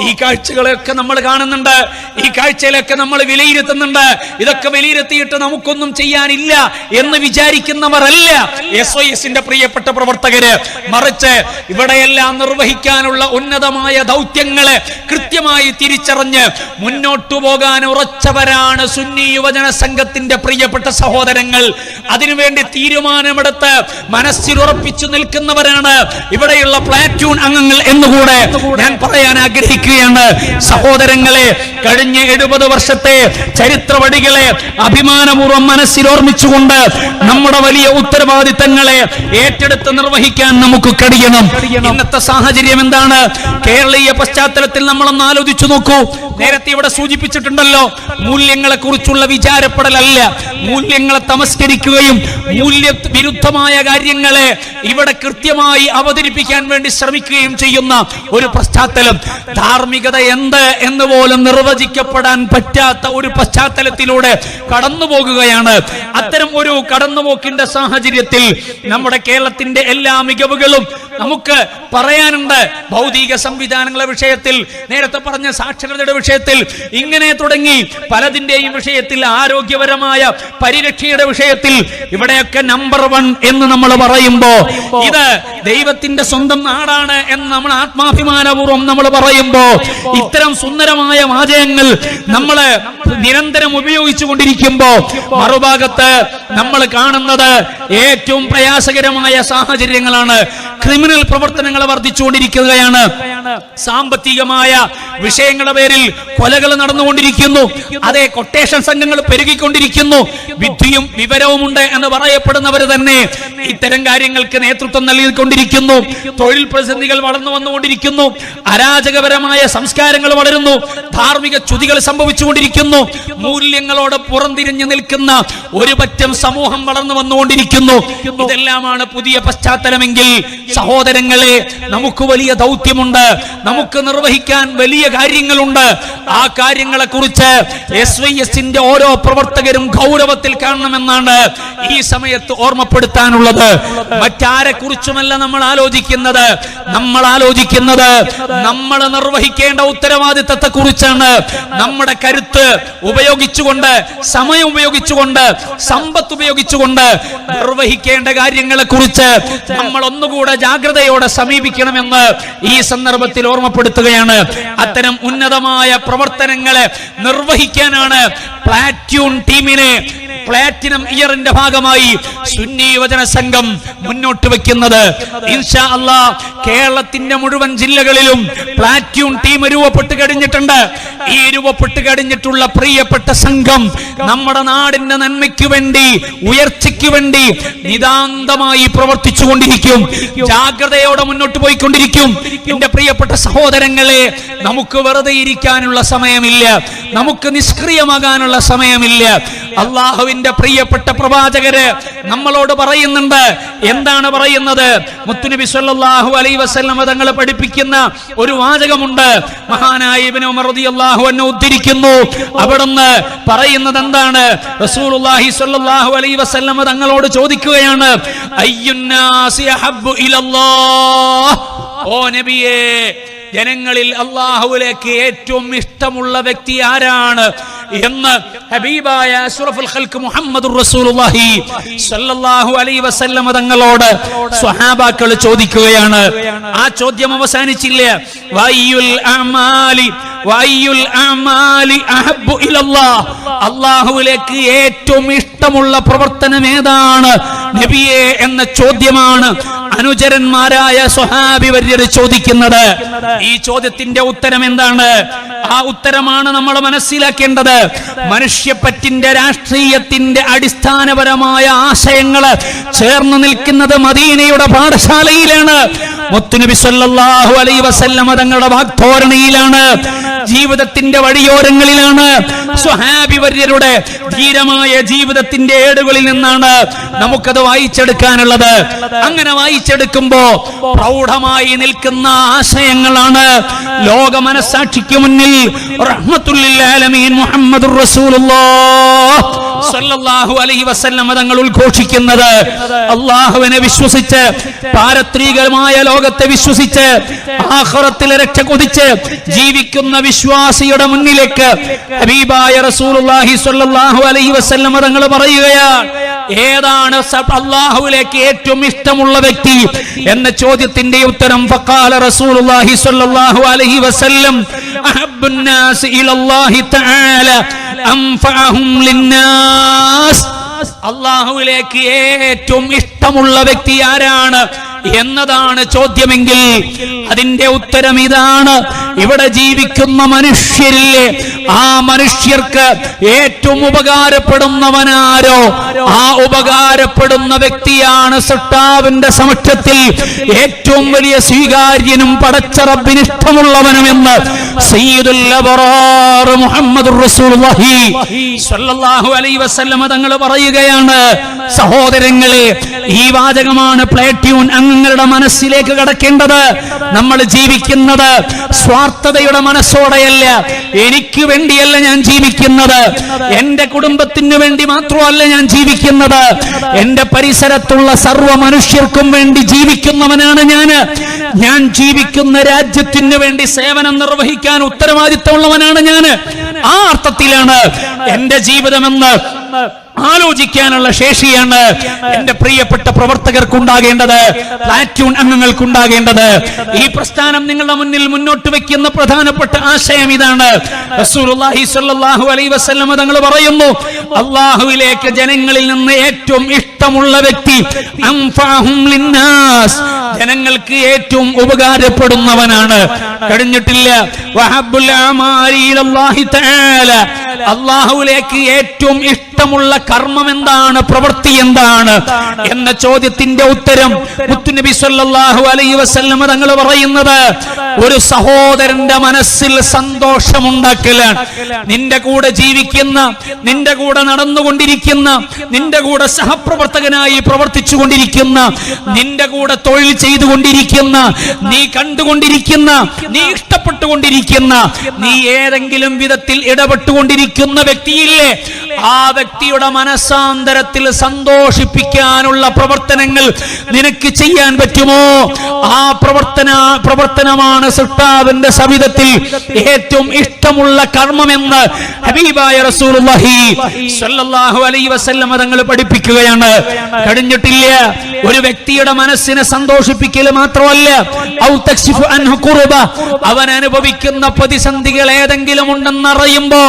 ഈ കാഴ്ചകളൊക്കെ നമ്മൾ കാണുന്നുണ്ട്, ഈ കാഴ്ചയിലൊക്കെ നമ്മൾ വിലയിരുത്തുന്നുണ്ട്. ഇതൊക്കെ വിലയിരുത്തിയിട്ട് നമുക്കൊന്നും ചെയ്യാനില്ല എന്ന് വിചാരിക്കുന്നവരല്ല SYSന്റെ പ്രിയപ്പെട്ട പ്രവർത്തകര്. മറിച്ച് ഇവിടെയെല്ലാം നിർവഹിക്കാനുള്ള ഉന്നതമായ ദൗത്യങ്ങളെ കൃത്യമായി തിരിച്ചറിഞ്ഞ് മുന്നോട്ടു പോകാൻ ഉറച്ചവരാണ് സുന്നി യുവജന സംഘത്തിന്റെ പ്രിയപ്പെട്ട സഹോദരങ്ങൾ. അതിനുവേണ്ടി തീരുമാനമെടുത്ത് മനസ്സിലുറപ്പിച്ചു നിൽക്കുന്നവരാണ് ഇവിടെയുള്ള പ്ലാറ്റൂൺ അംഗങ്ങൾ എന്നുകൂടെ ഞാൻ പറയാൻ ആഗ്രഹിക്കുകയാണ്. സഹോദരങ്ങളെ, കഴിഞ്ഞ 70 വർഷത്തെ ചരിത്രവടികളെ അഭിമാനപൂർവ്വം മനസ്സിലോർമ്മിച്ചുകൊണ്ട് നമ്മുടെ വലിയ ഉത്തരവാദിത്തങ്ങളെ ഏറ്റെടുത്ത് നിർവഹിക്കാൻ നമുക്ക് കഴിയണം. ഇന്നത്തെ സാഹചര്യം എന്താണ്? കേരളീയ പശ്ചാത്തലത്തിൽ നമ്മളൊന്ന് ആലോചിച്ചു നോക്കൂ. നേരത്തെ ഇവിടെ സൂചിപ്പിച്ചിട്ടുണ്ടല്ലോ, മൂല്യങ്ങളെ കുറിച്ചുള്ള വിചാരപ്പെടലല്ല, മൂല്യങ്ങളെ തമസ്കരിക്കുകയും മൂല്യവിരുദ്ധമായ കാര്യങ്ങളെ ഇവിടെ കൃത്യമായി അവതരിപ്പിക്കാൻ വേണ്ടി ശ്രമിക്കുകയും ചെയ്യുന്ന ഒരു പശ്ചാത്തലം. ധാർമ്മികത എന്ത് എന്ന് പോലും നിർവചിക്കപ്പെടാൻ പറ്റാത്ത ഒരു പശ്ചാത്തലത്തിലൂടെ കടന്നു പോകുകയാണ്. അത്തരം ഒരു കടന്നുപോക്കിന്റെ സാഹചര്യത്തിൽ നമ്മുടെ കേരളത്തിന്റെ എല്ലാ മികവുകളും നമുക്ക് പറയാനുണ്ട്. ഭൗതിക സംവിധാനങ്ങളുടെ വിഷയത്തിൽ, നേരത്തെ പറഞ്ഞ സാക്ഷരതയുടെ വിഷയത്തിൽ, ഇങ്ങനെ തുടങ്ങി പലതിന്റെയും വിഷയത്തിൽ, ആരോഗ്യപരമായ പരിരക്ഷയുടെ വിഷയത്തിൽ ഇവിടെയൊക്കെ നമ്പർ 1 എന്ന് നമ്മൾ പറയുമ്പോ, ഇത് ദൈവത്തിന്റെ സ്വന്തം നാടാണ് എന്ന് നമ്മൾ ആത്മാഭിമാനപൂർവ്വം നമ്മൾ പറയുമ്പോ, ഇത്തരം സുന്ദരമായ വാചകങ്ങൾ നമ്മൾ നിരന്തരം ഉപയോഗിച്ചു കൊണ്ടിരിക്കുമ്പോ, മറുഭാഗത്ത് നമ്മൾ കാണുന്നത് ഏറ്റവും പ്രയാസകരമായ സാഹചര്യങ്ങളാണ്. ക്രിമിനൽ പ്രവർത്തനങ്ങൾ വർദ്ധിച്ചുകൊണ്ടിരിക്കുകയാണ്. സാമ്പത്തികമായ വിഷയങ്ങളുടെ പേരിൽ കൊലകൾ നടന്നുകൊണ്ടിരിക്കുന്നു. അതേ, കൊട്ടേഷൻ സംഘങ്ങൾ പെരുകിക്കൊണ്ടിരിക്കുന്നു. വിദ്യയും വിവരവുമുണ്ട് എന്ന് പറയപ്പെടുന്നവർ തന്നെ ഇത്തരം കാര്യങ്ങൾക്ക് നേതൃത്വം നൽകിക്കൊണ്ടിരിക്കുന്നു. തൊഴിൽ പ്രതിസന്ധികൾ വളർന്നു വന്നുകൊണ്ടിരിക്കുന്നു. അരാജകപരമായ സംസ്കാരങ്ങൾ വളരുന്നു. ധാർമ്മിക ച്യുതികൾ സംഭവിച്ചുകൊണ്ടിരിക്കുന്നു. മൂല്യങ്ങളോട് പുറംതിരിഞ്ഞു നിൽക്കുന്ന ഒരു പറ്റം സമൂഹം വളർന്നു വന്നുകൊണ്ടിരിക്കുന്നു. ഇതെല്ലാമാണ് പുതിയ പശ്ചാത്തലമെങ്കിൽ സഹോദരങ്ങളെ, നമുക്ക് വലിയ ദൗത്യമുണ്ട്, നമുക്ക് നിർവഹിക്കാൻ വലിയ കാര്യങ്ങളുണ്ട്. ആ കാര്യങ്ങളെ കുറിച്ച് SYSന്റെ ഓരോ പ്രവർത്തകരും ഗൗരവത്തിൽ കാണണമെന്നാണ് ഈ സമയത്ത് ഓർമ്മപ്പെടുത്താനുള്ളത്. മറ്റാരെ കുറിച്ചുമല്ല നമ്മൾ ആലോചിക്കുന്നത്. നമ്മൾ നിർവഹിക്കേണ്ട ഉത്തരവാദിത്തത്തെ കുറിച്ചാണ്. നമ്മുടെ കരുത്ത് ഉപയോഗിച്ചുകൊണ്ട്, സമയം ഉപയോഗിച്ചുകൊണ്ട്, സമ്പത്ത് ഉപയോഗിച്ചുകൊണ്ട് നിർവഹിക്കേണ്ട കാര്യങ്ങളെ കുറിച്ച് നമ്മൾ ഒന്നുകൂടെ ജാഗ്രതയോടെ സമീപിക്കണമെന്ന് ഈ സന്ദർഭത്തിൽ ഓർമ്മപ്പെടുത്തുകയാണ്. അത്തരം ഉന്നതമായ പ്രവർത്തനങ്ങളെ നിർവഹിക്കാനാണ് പ്ലാറ്റൂൺ ടീമിനെ പ്ലാറ്റിനം ഇയറിന്റെ ഭാഗമായി സുന്നി യുവജന സംഘം മുന്നോട്ട് വെക്കുന്നത്. ഇൻഷാ അല്ലാഹ് കേരളത്തിന്റെ മുഴുവൻ ജില്ലകളിലും പ്ലാറ്റ്യൂൺ ടീം രൂപപ്പെട്ട് കഴിഞ്ഞിട്ടുണ്ട്. ഈ രൂപപ്പെട്ട് കഴിഞ്ഞിട്ടുള്ള പ്രിയപ്പെട്ട സംഘം നമ്മുടെ നാടിന്റെ നന്മയ്ക്ക് വേണ്ടി, ഉയർച്ചയ്ക്ക് വേണ്ടി നിതാന്തമായി പ്രവർത്തിച്ചു കൊണ്ടിരിക്കും. ജാഗ്രതയോടെ മുന്നോട്ട് പോയിക്കൊണ്ടിരിക്കും. എന്റെ പ്രിയപ്പെട്ട സഹോദരങ്ങളെ, നമുക്ക് വെറുതെ ഇരിക്കാനുള്ള സമയമില്ല, നമുക്ക് നിഷ്ക്രിയമാകാനുള്ള സമയമില്ല. അള്ളാഹുവിന്റെ പ്രിയപ്പെട്ട പ്രവാചകര് നമ്മളോട് പറയുന്നുണ്ട്. എന്താണ് പറയുന്നത്? മുത്തുനബി സല്ലല്ലാഹു അലൈഹി വസല്ലം തങ്ങൾ പഠിപ്പിക്കുന്ന ഒരു വാചകമുണ്ട്. മഹാനായ ഇബ്നു ഉമർ റളിയല്ലാഹു അൻഹു ഉദ്ധരിക്കുന്നു. അവിടുന്ന് പറയുന്നത് എന്താണ്? റസൂലുള്ളാഹി സ്വല്ലല്ലാഹു അലൈഹി വസല്ലം തങ്ങളോട് ചോദിക്കുകയാണ്, അയ്യുന്നാസി അഹബ്ബു ഇലല്ലാഹ്, ഓ നബിയേ, ജനങ്ങളിൽ അല്ലാഹുവിലേക്ക് ഏറ്റവും ഇഷ്ടമുള്ള വ്യക്തി ആരാണ് എന്ന് ഹബീബായ അഷ്റഫുൽ ഖൽഖ് മുഹമ്മദുർ റസൂലുള്ളാഹി സ്വല്ലല്ലാഹു അലൈഹി വസല്ലം തങ്ങളോട് സ്വഹാബാക്കൾ ചോദിക്കുകയാണ്. ആ ചോദ്യം അവസാനിച്ചില്ല. വയ്യുൽ അഅമാലി അഹബ്ബു ഇലല്ലാഹ്, അല്ലാഹുവിലേക്ക് ഏറ്റവും ഇഷ്ടമുള്ള പ്രവർത്തനം ഏതാണ് നബിയേ എന്ന ചോദ്യമാണ് അനുചരന്മാരായ സ്വഹാബി വര്യർ ചോദിക്കുന്നത്. ഈ ചോദ്യത്തിന്റെ ഉത്തരം എന്താണ്? ആ ഉത്തരമാണ് നമ്മൾ മനസ്സിലാക്കേണ്ടത്. മനുഷ്യപ്പറ്റിന്റെ, രാഷ്ട്രീയത്തിന്റെ അടിസ്ഥാനപരമായ ആശയങ്ങള് ചേർന്ന് നിൽക്കുന്നത് മദീനയുടെ പാഠശാലയിലാണ്. മുത്തുനബി സല്ലല്ലാഹു അലൈഹി വസല്ലം തങ്ങളുടെ വാഗ്ധോരണിയിലാണ്, ജീവിതത്തിന്റെ വഴിയോരങ്ങളിലാണ്, സ്വഹാബി വര്യരുടെ ധീരമായ ജീവിതത്തിന്റെ ഏടുകളിൽ നിന്നാണ് നമുക്കത് വായിച്ചെടുക്കാനുള്ളത്. അങ്ങനെ വായിച്ചെടുക്കുമ്പോ പ്രൗഢമായി നിൽക്കുന്ന ആശയങ്ങളാണ് ലോക മനസ്സാക്ഷിക്ക് മുന്നിൽ റഹ്മത്തുൽ ലിൽ ആലമീൻ മുഹമ്മദുർ റസൂലുള്ളാഹ് സ്വല്ലല്ലാഹു അലൈഹി വസല്ലം തങ്ങൾ ഉദ്ഘോഷിക്കുന്നത്. അല്ലാഹുവിനെ വിശ്വസിച്ച്, പാരത്രികമായ ലോകത്തെ വിശ്വസിച്ച്, ആഖിറത്തിലെ രക്ഷ കൊതിച്ച് ജീവിക്കുന്ന വിശ്വാസിയുടെ മുന്നിലേക്ക് ഹബീബായ റസൂലുള്ളാഹി സ്വല്ലല്ലാഹു അലൈഹി വസല്ലം തങ്ങൾ പറയുകയാണ്, ഏതാണ് അല്ലാഹുവിലേക്ക് ഏറ്റവും ഇഷ്ടമുള്ള വ്യക്തി എന്ന ചോദ്യത്തിന്റെ ഉത്തരം ഫഖാല റസൂലുള്ളാഹി സ്വല്ലല്ലാഹു അലൈഹി വസല്ലം അഹബ്ബുൻ നാസ് ഇലല്ലാഹി തആല അൻഫഅഹും ലിന്നാസ്, അല്ലാഹുവിലേക്ക് ഏറ്റവും ഇഷ്ടമുള്ള വ്യക്തി ആരാണ് എന്നതാണ് ചോദ്യമെങ്കിൽ അതിന്റെ ഉത്തരം ഇതാണ്. ഇവിടെ ജീവിക്കുന്ന മനുഷ്യരില്ലേ, ആ മനുഷ്യർക്ക് ഏറ്റവും ഉപകാരപ്പെടുന്നവനാരോ ആ ഉപകാരപ്പെടുന്ന വ്യക്തിയാണ് സൃഷ്ടാവിന്റെ സമക്ഷത്തിൽ ഏറ്റവും വലിയ സ്വീകാര്യനും പടച്ച റബ്ബിന് ഇഷ്ടമുള്ളവനുമെന്ന് സയ്യിദുൽ അബ്റാർ മുഹമ്മദുർ റസൂലുള്ളാഹി സ്വല്ലല്ലാഹു അലൈഹി വസല്ലം തങ്ങൾ പറയുകയാണ്. സഹോദരങ്ങളെ, ഈ വാചകമാണ് പ്ലേറ്റ്യൂൺ അംഗങ്ങളുടെ മനസ്സിലേക്ക് കടക്കേണ്ടത്. നമ്മൾ ജീവിക്കുന്നത് സ്വാർത്ഥതയുടെ മനസ്സോടെയല്ല. എനിക്ക് വേണ്ടിയല്ല ഞാൻ ജീവിക്കുന്നത്, എന്റെ കുടുംബത്തിന് വേണ്ടി മാത്രമല്ല ഞാൻ ജീവിക്കുന്നത്, എന്റെ പരിസരത്തുള്ള സർവ്വ മനുഷ്യർക്കും വേണ്ടി ജീവിക്കുന്നവനാണ് ഞാൻ ജീവിക്കുന്ന രാജ്യത്തിന് വേണ്ടി സേവനം നിർവഹിക്കാൻ ഉത്തരവാദിത്തമുള്ളവനാണ് ഞാൻ. ആ അർത്ഥത്തിലാണ് എന്റെ ജീവിതമെന്ന് ആലോചിക്കാനുള്ള ശേഷിയാണ് എന്റെ പ്രിയപ്പെട്ട പ്രവർത്തകർക്കുണ്ടാകേണ്ടത്, പ്ലാറ്റൂൺ അംഗങ്ങൾക്കുണ്ടാകേണ്ടത്. ഈ പ്രസ്ഥാനം നിങ്ങളുടെ മുന്നിൽ മുന്നോട്ട് വെക്കുന്ന പ്രധാനപ്പെട്ട ആശയം ഇതാണ്. റസൂലുള്ളാഹി സ്വല്ലല്ലാഹു അലൈഹി വസല്ലം തങ്ങൾ പറയുന്നു, അല്ലാഹുവിലേക്ക് ജനങ്ങളിൽ നിന്ന് ഏറ്റവും ഇഷ്ടമുള്ള വ്യക്തി അൻഫഅഹും ലിന്നാസ്, ജനങ്ങൾക്ക് ഏറ്റവും ഉപകാരപ്പെടുന്നവനാണ്. കഴിഞ്ഞിട്ടില്ല. വഹബ്ബുൽ അഅമാലി ഇലല്ലാഹി തആല, അല്ലാഹുവിലേക്ക് ഏറ്റവും ഇഷ്ടമുള്ള കർമ്മം എന്താണ്, പ്രവൃത്തി എന്താണ് എന്ന ചോദ്യത്തിന്റെ ഉത്തരം മുത്തുനബി സല്ലല്ലാഹു അലൈഹി വസല്ലം തങ്ങൾ പറയുന്നത് ഒരു സഹോദരന്റെ മനസ്സിൽ സന്തോഷമുണ്ടാക്കലാണ്. നിന്റെ കൂടെ ജീവിക്കുന്ന, നിന്റെ കൂടെ നടന്നുകൊണ്ടിരിക്കുന്ന, നിന്റെ കൂടെ സഹപ്രവർത്തകനായി പ്രവർത്തിച്ചു കൊണ്ടിരിക്കുന്ന, നിന്റെ കൂടെ തൊഴിൽ ചെയ്തുകൊണ്ടിരിക്കുന്ന, നീ കണ്ടുകൊണ്ടിരിക്കുന്ന, നീ ഇഷ്ടപ്പെട്ടുകൊണ്ടിരിക്കുന്ന, നീ ഏതെങ്കിലും വിധത്തിൽ ഇടപെട്ടുകൊണ്ടിരിക്കുന്ന വ്യക്തിയില്ലേ, ആ വ്യക്തിയുടെ മനസ്സാന്തരത്തിൽ സന്തോഷിപ്പിക്കാനുള്ള പ്രവർത്തനങ്ങൾ നിനക്ക് ചെയ്യാൻ പറ്റുമോ? ആ പ്രവർത്തനമാണ് സൃഷ്ടാവിന്റെ സവിധത്തിൽ ഏറ്റവും ഇഷ്ടമുള്ള കർമ്മമെന്ന് ഹബീബായ റസൂലുള്ളാഹി സ്വല്ലല്ലാഹു അലൈഹി വസല്ലം തങ്ങൾ പഠിപ്പിക്കുകയാണ്. കഴിഞ്ഞിട്ടില്ല. ഒരു വ്യക്തിയുടെ മനസ്സിനെ സന്തോഷിപ്പിക്കൽ മാത്രമല്ല, ഔ തക്ശിഫു അൻഹു ഖുർബ, അവൻ അനുഭവിക്കുന്ന പ്രതിസന്ധികൾ ഏതെങ്കിലും ഉണ്ടെന്നറിയുമ്പോ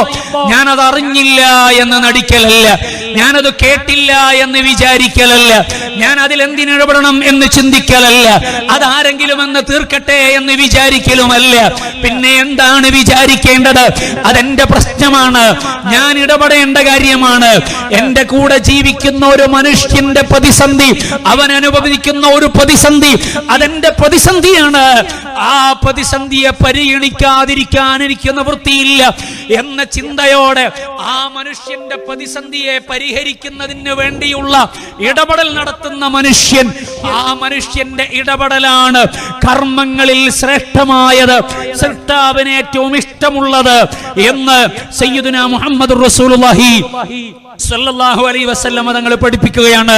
ഞാനത് അറിഞ്ഞില്ല എന്ന് നടിക്കലല്ല, ഞാനത് കേട്ടില്ല എന്ന് വിചാരിക്കലല്ല, ഞാൻ അതിലെന്തിനിടപെടണം എന്ന് ചിന്തിക്കലല്ല, അതാരെങ്കിലും എന്ന് തീർക്കട്ടെ എന്ന് വിചാരിക്കലുമല്ല. പിന്നെ എന്താണ് വിചാരിക്കേണ്ടത്? അതെന്റെ പ്രശ്നമാണ്, ഞാൻ ഇടപെടേണ്ട കാര്യമാണ്. എന്റെ കൂടെ ജീവിക്കുന്ന ഒരു മനുഷ്യന്റെ പ്രതിസന്ധി, അവൻ അനുഭവിക്കുന്ന ഒരു പ്രതിസന്ധി, അതെന്റെ പ്രതിസന്ധിയാണ്. ആ പ്രതിസന്ധിയെ പരിഗണിക്കാതിരിക്കാൻ എനിക്ക് നിവൃത്തിയില്ല എന്ന ചിന്തയോടെ ആ മനുഷ്യന്റെ പ്രതിസന്ധിയെ പരിഹരിക്കുന്നതിന് വേണ്ടിയുള്ള ഇടപെടൽ നടത്തുന്ന മനുഷ്യൻ, ആ മനുഷ്യന്റെ ഇടപെടലാണ് കർമ്മങ്ങളിൽ ശ്രേഷ്ഠമായത്, സൃഷ്ടാവിന് ഏറ്റവും ഇഷ്ടമുള്ളത് എന്ന് സയ്യിദുനാ മുഹമ്മദ് റസൂലുള്ളാഹി സ്വല്ലല്ലാഹു അലൈഹി വസല്ലം തങ്ങൾ പഠിപ്പിക്കുകയാണ്.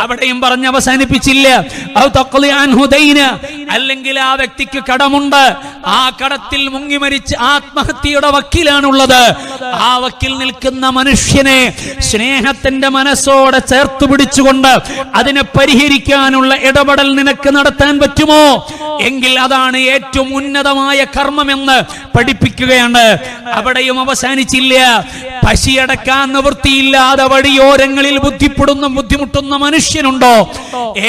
അവിടെയും പറഞ്ഞ് അവസാനിപ്പിച്ചില്ല. അല്ലെങ്കിൽ ആ വ്യക്തിക്ക് കടമുണ്ട്, ആ കടത്തിൽ മുങ്ങി മരിച്ച് ആത്മഹത്യയുടെ വക്കീലാണുള്ളത്. ആ വക്കീൽ നിൽക്കുന്ന മനുഷ്യനെ സ്നേഹത്തിന്റെ മനസ്സോടെ ചേർത്ത് പിടിച്ചുകൊണ്ട് അതിനെ പരിഹരിക്കാനുള്ള ഇടപെടൽ നിനക്ക് നടത്താൻ പറ്റുമോ? എങ്കിൽ അതാണ് ഏറ്റവും ഉന്നതമായ കർമ്മമെന്ന് പഠിപ്പിക്കുകയാണ്. അവിടെയും അവസാനിച്ചില്ല. പശിയടക്കാൻ നിവൃത്തിയില്ലാതെ വഴിയോരങ്ങളിൽ ബുദ്ധിമുട്ടുന്ന മനുഷ്യനുണ്ടോ?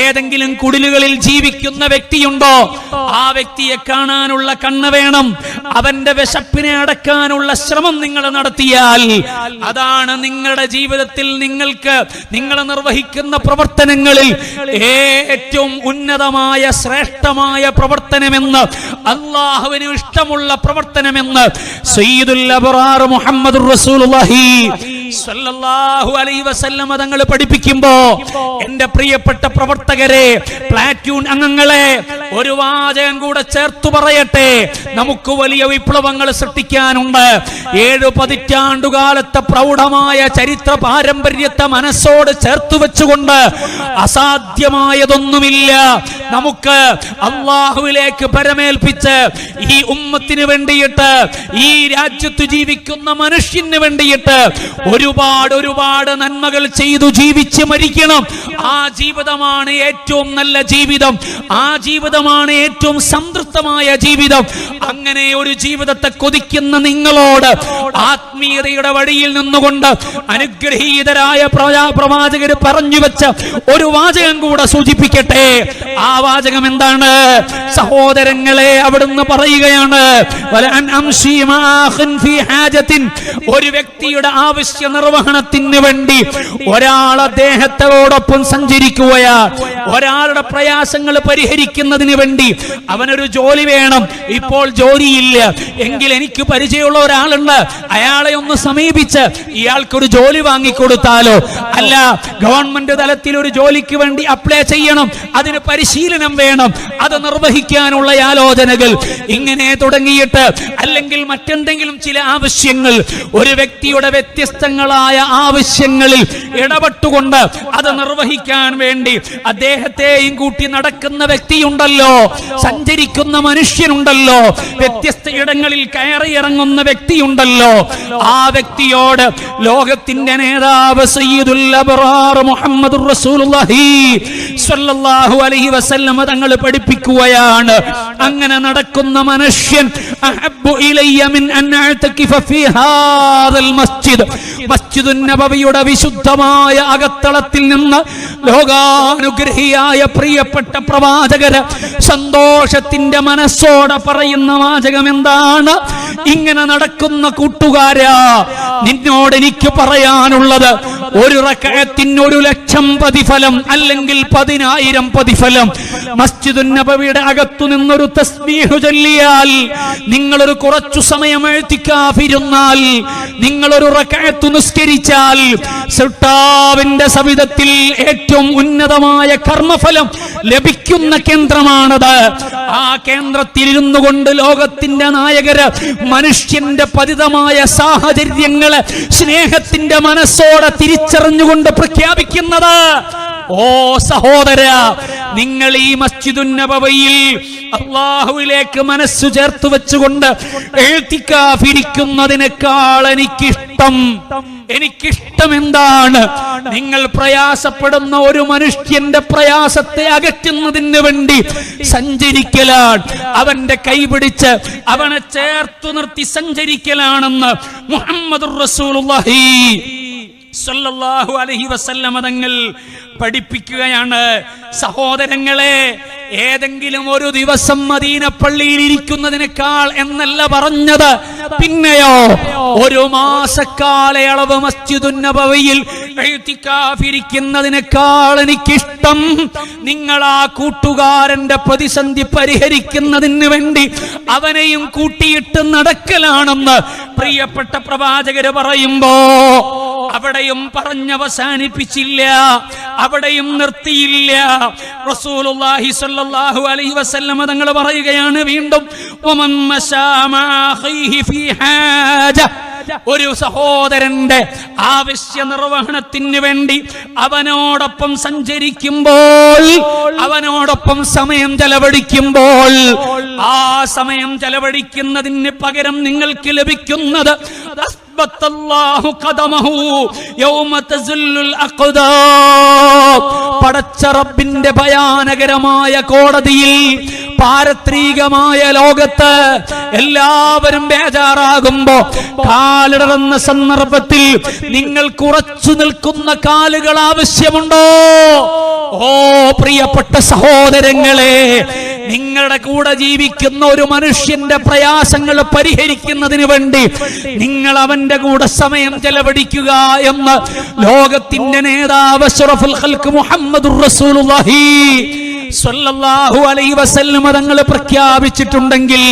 ഏതെങ്കിലും കുടിലുകളിൽ ജീവിക്കുന്ന വ്യക്തിയുണ്ടോ? ആ വ്യക്തിയെ കാണാനുള്ള കണ്ണ് വേണം. അവന്റെ വിശപ്പിനെ അടക്കാനുള്ള ശ്രമം നിങ്ങൾ നടത്തിയാൽ അതാണ് നിങ്ങളുടെ ജീവിതത്തിൽ നിങ്ങൾ നിർവഹിക്കുന്ന പ്രവർത്തനങ്ങളിൽ ഏറ്റവും ഉന്നതമായ ശ്രേഷ്ഠമായ പ്രവർത്തനമെന്ന്, അല്ലാഹുവിന് ഇഷ്ടമുള്ള പ്രവർത്തനമെന്ന് സയ്യിദുൽ അബ്റാർ മുഹമ്മദുർ റസൂലുള്ളാഹി സ്വല്ലല്ലാഹു അലൈഹി വസല്ലം തങ്ങൾ പഠിപ്പിക്കുമ്പോ, എന്റെ പ്രിയപ്പെട്ട പ്രവർത്തകരെ, പ്ലാറ്റൂൺ അംഗങ്ങളെ, ഒരു വാചകം കൂടെ ചേർത്തു പറയട്ടെ. നമുക്ക് വലിയ വിപ്ലവങ്ങൾ സൃഷ്ടിക്കാനുണ്ട്. 7 പതിറ്റാണ്ടുകാലത്തെ പ്രൗഢമായ ചരിത്ര പാരമ്പര്യത്തെ മനസ്സോട് ചേർത്തു വെച്ചുകൊണ്ട് അസാധ്യമായതൊന്നുമില്ല. നമുക്ക് അല്ലാഹുവിലേക്ക് പരമേൽപ്പിച്ച് ഈ ഉമ്മത്തിന് വേണ്ടിയിട്ട്, ഈ രാജ്യത്ത് ജീവിക്കുന്ന മനുഷ്യന് വേണ്ടിയിട്ട് ഒരുപാട് നന്മകൾ ചെയ്തു ജീവിച്ച് മരിക്കണം. ആ ജീവിതമാണ് ഏറ്റവും നല്ല ജീവിതം, ആ ജീവിതമാണ് ഏറ്റവും സംതൃപ്തമായ ജീവിതം. അങ്ങനെ ഒരു ജീവിതത്തെ കൊതിക്കുന്ന നിങ്ങളോട് ആത്മീയതയുടെ വഴിയിൽ നിന്നുകൊണ്ട് അനുഗ്രഹീതരായ പ്രവാചകർ പറഞ്ഞു വെച്ച ഒരു വാചകം കൂടെ സൂചിപ്പിക്കട്ടെ. ആ വാചകം എന്താണ്? സഹോദരങ്ങളെ, അവിടുന്ന് പറയുകയാണ്, ഒരു വ്യക്തിയുടെ ആവശ്യ നിർവഹണത്തിന് വേണ്ടി ഒരാൾ അദ്ദേഹത്തോടൊപ്പം സഞ്ചരിക്കുകയാ. ഒരാളുടെ പ്രയാസങ്ങൾ പരിഹരിക്കുന്നതിന് വേണ്ടി അവനൊരു ജോലി വേണം. ഇപ്പോൾ ജോലിയില്ല എങ്കിൽ എനിക്ക് പരിചയമുള്ള ഒരാളുണ്ട്, അയാളെ ഒന്ന് സമീപിച്ച് ഇയാൾക്കൊരു ജോലി വാങ്ങിക്കൊടുത്താലോ? അല്ല, ഗവൺമെന്റ് തലത്തിൽ ഒരു ജോലിക്ക് വേണ്ടി അപ്ലൈ ചെയ്യണം, അതിന് പരിശീലനം വേണം, അത് നിർവഹിക്കാനുള്ള ആലോചനകൾ, ഇങ്ങനെ തുടങ്ങിയിട്ട്, അല്ലെങ്കിൽ മറ്റെന്തെങ്കിലും ചില ആവശ്യങ്ങൾ, ഒരു വ്യക്തിയുടെ വ്യത്യസ്തങ്ങളായ ആവശ്യങ്ങളിൽ ഇടപെട്ടുകൊണ്ട് അത് നിർവഹിക്കാൻ വേണ്ടി അദ്ദേഹത്തെയും കൂട്ടി നടക്കുന്ന വ്യക്തിയുണ്ടല്ലോ, സഞ്ചരിക്കുന്ന മനുഷ്യനുണ്ടല്ലോ, വ്യത്യസ്ത ഇടങ്ങളിൽ കയറിയിറങ്ങുന്ന വ്യക്തിയുണ്ടല്ലോ. ആ വ്യക്തിയോട് ലോകത്തിന്റെ നേതാവ് സയ്യിദുൽ അബ്റാർ മുഹമ്മദുർ റസൂലുള്ളാഹി സ്വല്ലല്ലാഹു അലൈഹി വസല്ലം തങ്ങൾ പഠിപ്പിക്കുകയാണ്, അങ്ങനെ നടക്കുന്ന മനുഷ്യൻ അഹബ്ബു ഇലയ്യ മിൻ അൻ അഅ്തകിഫ ഫീ ഹാദൽ മസ്ജിദ്, മസ്ജിദുൻ നബവിയുടെ വിശുദ്ധമായ അകത്തളത്തിൽ നിന്ന് ലോകാനുഗ്രഹിയായ പ്രിയപ്പെട്ട പ്രവാചകര് സന്തോഷത്തിന്റെ മനസ്സോടെ പറയുന്ന വാചകം എന്താണ്? ഇങ്ങനെ നടക്കുന്ന കൂട്ടുകാരാ, നിന്നോട് എനിക്ക് പറയാനുള്ളത്, ഒരു റക്അത്തിന് 1,00,000 പ്രതിഫലം, അല്ലെങ്കിൽ 10,000 പ്രതിഫലം. മസ്ജിദുൻ നബവിയുടെ അകത്തു നിന്നൊരു തസ്ബീഹ് ചൊല്ലിയാൽ, നിങ്ങളൊരു കുറച്ചു സമയം എഴുത്തിക്കാഫിരുന്നാൽ, നിങ്ങളൊരു റക്അത്ത് നിസ്കരിച്ചാൽ, സൃഷ്ടാവിന്റെ സവിധത്തിൽ ഏറ്റവും ഉന്നതമായ കർമ്മഫലം ലഭിക്കുന്ന കേന്ദ്രമാണത്. ആ കേന്ദ്രത്തിൽ ഇരുന്നു കൊണ്ട് ലോകത്തിന്റെ നായകര് മനുഷ്യന്റെ പതിതമായ സാഹചര്യങ്ങള് സ്നേഹത്തിന്റെ മനസ്സോടെ തിരിച്ചറിഞ്ഞുകൊണ്ട് പ്രഖ്യാപിക്കുന്നത്. ഓ സഹോദര, നിങ്ങൾ ഈ മസ്ജിദുൻ നബവിയിൽ അല്ലാഹുവിലേക്ക് മനസ്സു ചേർത്ത് വെച്ചുകൊണ്ട് എഴുത്തിക്കാഫിരിക്കുന്നതിനേക്കാൾ എനിക്കിഷ്ടം എന്താണ്? നിങ്ങൾ പ്രയാസപ്പെടുന്ന ഒരു മനുഷ്യന്റെ പ്രയാസത്തെ അകറ്റുന്നതിന് വേണ്ടി സഞ്ചരിക്കലാണ്, അവന്റെ കൈപിടിച്ച് അവനെ ചേർത്തു നിർത്തി സഞ്ചരിക്കലാണെന്ന് മുഹമ്മദുർ റസൂലുള്ളാഹി സല്ലല്ലാഹു അലൈഹി വസല്ലമ തങ്ങൾ പഠിപ്പിക്കുകയാണ്, സഹോദരങ്ങളെ, ഏതെങ്കിലും ഒരു ദിവസം മദീന പള്ളിയിൽ ഇരിക്കുന്നതിനേക്കാൾ എന്നല്ല പറഞ്ഞത്, പിന്നെയോ ഒരു മാസക്കാലയളവ് മസ്ജിദുൻ നബവിയിൽ ഇരിക്കുന്നതിനേക്കാൾ എനിക്കിഷ്ടം നിങ്ങൾ ആ കൂട്ടുകാരന്റെ പ്രതിസന്ധി പരിഹരിക്കുന്നതിന് വേണ്ടി അവനെയും കൂട്ടിയിട്ട് നടക്കലാണെന്ന് പ്രിയപ്പെട്ട പ്രവാചകര് പറയുമ്പോ അവിടെയും പറഞ്ഞവസാനിപ്പിച്ചില്ല, അവിടെയും നിർത്തിയില്ല. റസൂലുള്ളാഹി സ്വല്ലല്ലാഹു അലൈഹി വസല്ലം തങ്ങൾ പറയുകയാണ് വീണ്ടും, വമൻ മശാ മഅഖീഹി ഫീ ഹാജ, ഒരു സഹോദരന്റെ ആവശ്യ നിർവഹണത്തിന് വേണ്ടി അവനോടൊപ്പം സഞ്ചരിക്കുമ്പോൾ, അവനോടൊപ്പം സമയം ചെലവഴിക്കുമ്പോൾ, ആ സമയം ചെലവഴിക്കുന്നതിന് പകരം നിങ്ങൾക്ക് ലഭിക്കുന്നത് പടച്ച റബ്ബിന്റെ ഭയാനകരമായ കോടതിയിൽ, പാരത്രികമായ ലോകത്ത് എല്ലാവരും ബേജാറാകുമ്പോ കാലിടറുന്ന സന്ദർഭത്തിൽ നിങ്ങൾ കുറച്ചു നിൽക്കുന്ന കാലുകൾ ആവശ്യമുണ്ടോ? ഓ പ്രിയപ്പെട്ട സഹോദരങ്ങളെ, നിങ്ങളുടെ കൂടെ ജീവിക്കുന്ന ഒരു മനുഷ്യന്റെ പ്രയാസങ്ങൾ പരിഹരിക്കുന്നതിന് വേണ്ടി നിങ്ങൾ അവന്റെ കൂടെ സമയം ചെലവഴിക്കുക എന്ന് ലോകത്തിന്റെ നേതാവ് അഷ്റഫുൽ ഖൽഖ് മുഹമ്മദുർ റസൂലുള്ളാഹി സ്വല്ലല്ലാഹു അലൈഹി വസല്ലം തങ്ങൾ പ്രഖ്യാപിച്ചിട്ടുണ്ടെങ്കിൽ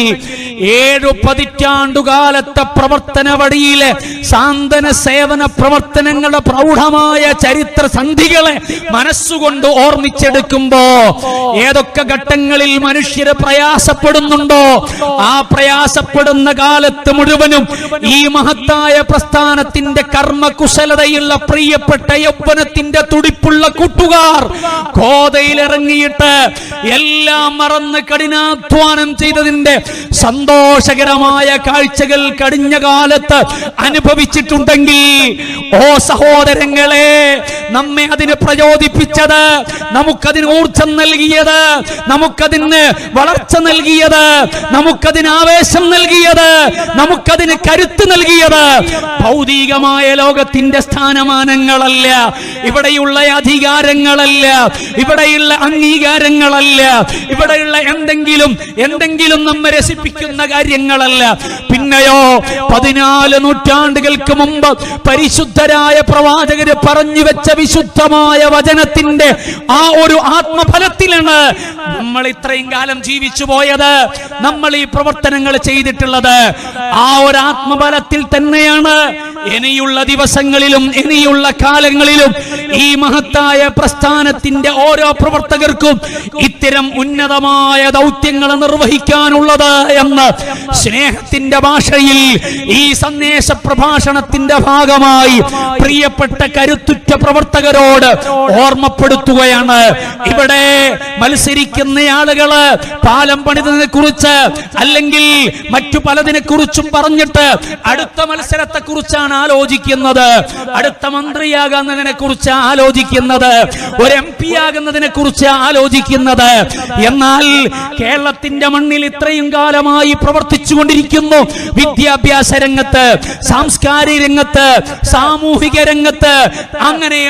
7 പതിറ്റാണ്ടുകാലത്തെ പ്രവർത്തന വഴിയിലെ സാന്ത്വന സേവന പ്രവർത്തനങ്ങളുടെ പ്രൗഢമായ ചരിത്ര സന്ധികളെ മനസ്സുകൊണ്ട് ഓർമ്മിച്ചെടുക്കുമ്പോ ഏതൊക്കെ ഘട്ടങ്ങളിൽ മനുഷ്യര് പ്രയാസപ്പെടുന്നുണ്ടോ, ആ പ്രയാസപ്പെടുന്ന കാലത്ത് മുഴുവനും ഈ മഹത്തായ പ്രസ്ഥാനത്തിന്റെ കർമ്മകുശലതയുള്ള പ്രിയപ്പെട്ട യൗവനത്തിന്റെ തുടിപ്പുള്ള കൂട്ടുകാർ കോതയിലിറങ്ങിയിട്ട് എല്ലാം മറന്ന് കഠിനാധ്വാനം ചെയ്തതിന്റെ സന്തോഷകരമായ കാഴ്ചകൾ കഴിഞ്ഞ കാലത്ത് അനുഭവിച്ചിട്ടുണ്ടെങ്കിൽ, ഓ സഹോദരങ്ങളെ, നമ്മെ അതിന് പ്രചോദിപ്പിച്ചത്, നമുക്കതിന് ഊർജം നൽകിയത്, നമുക്കതിന് വളർച്ച നൽകിയത്, നമുക്കതിന് ആവേശം നൽകിയത്, നമുക്കതിന് കരുത്ത് നൽകിയത് ഭൗതികമായ ലോകത്തിന്റെ സ്ഥാനമാനങ്ങളല്ല, ഇവിടെയുള്ള അധികാരങ്ങളല്ല, ഇവിടെയുള്ള അംഗീകാരങ്ങളല്ല, ഇവിടെയുള്ള എന്തെങ്കിലും നമ്മെ രസിപ്പിക്കുന്ന കാര്യങ്ങളല്ല. പിന്നെയോ 14 നൂറ്റാണ്ടുകൾക്ക് മുമ്പ് പരിശുദ്ധരായ പ്രവാചകര് പറഞ്ഞു വെച്ച വിശുദ്ധമായ വചനത്തിന്റെ ആ ഒരു ആത്മഫലത്തിലാണ് നമ്മൾ ഇത്രയും കാലം ജീവിച്ചു പോയത്, നമ്മൾ ഈ പ്രവർത്തനങ്ങൾ ചെയ്തിട്ടുള്ളത്. ആ ഒരു ആത്മഫലത്തിൽ തന്നെയാണ് ഇനിയുള്ള ദിവസങ്ങളിലും ഇനിയുള്ള കാലങ്ങളിലും ഈ മഹത്തായ പ്രസ്ഥാനത്തിന്റെ ഓരോ പ്രവർത്തകർക്കും ഇത്തരം ഉന്നതമായ ദൗത്യങ്ങൾ നിർവഹിക്കാനുള്ളത് എന്ന് സ്നേഹത്തിന്റെ ഭാഷയിൽ ഈ സന്ദേശ പ്രഭാഷണത്തിന്റെ ഭാഗമായി പ്രിയപ്പെട്ട കരുത്തുറ്റ പ്രവർത്തകരോട് ഓർമ്മപ്പെടുത്തുകയാണ്. ഇവിടെ മത്സരിക്കുന്ന ആളുകള് പാലം പണിതിനെ കുറിച്ച് അല്ലെങ്കിൽ മറ്റു പലതിനെ കുറിച്ചും പറഞ്ഞിട്ട് അടുത്ത മത്സരത്തെ കുറിച്ചാണ് ആലോചിക്കുന്നത്, അടുത്ത മന്ത്രിയാകുന്നതിനെ കുറിച്ച് ആലോചിക്കുന്നത്, ഒരു MP ആകുന്നതിനെ കുറിച്ച് ആലോചിക്കുന്നത്. എന്നാൽ കേരളത്തിന്റെ മണ്ണിൽ ഇത്രയും കാലമായി പ്രവർത്തിച്ചു കൊണ്ടിരിക്കുന്നു, വിദ്യാഭ്യാസ രംഗത്ത്, സാംസ്കാരിക രംഗത്ത്, സാമൂഹിക രംഗത്ത്, അങ്ങനെ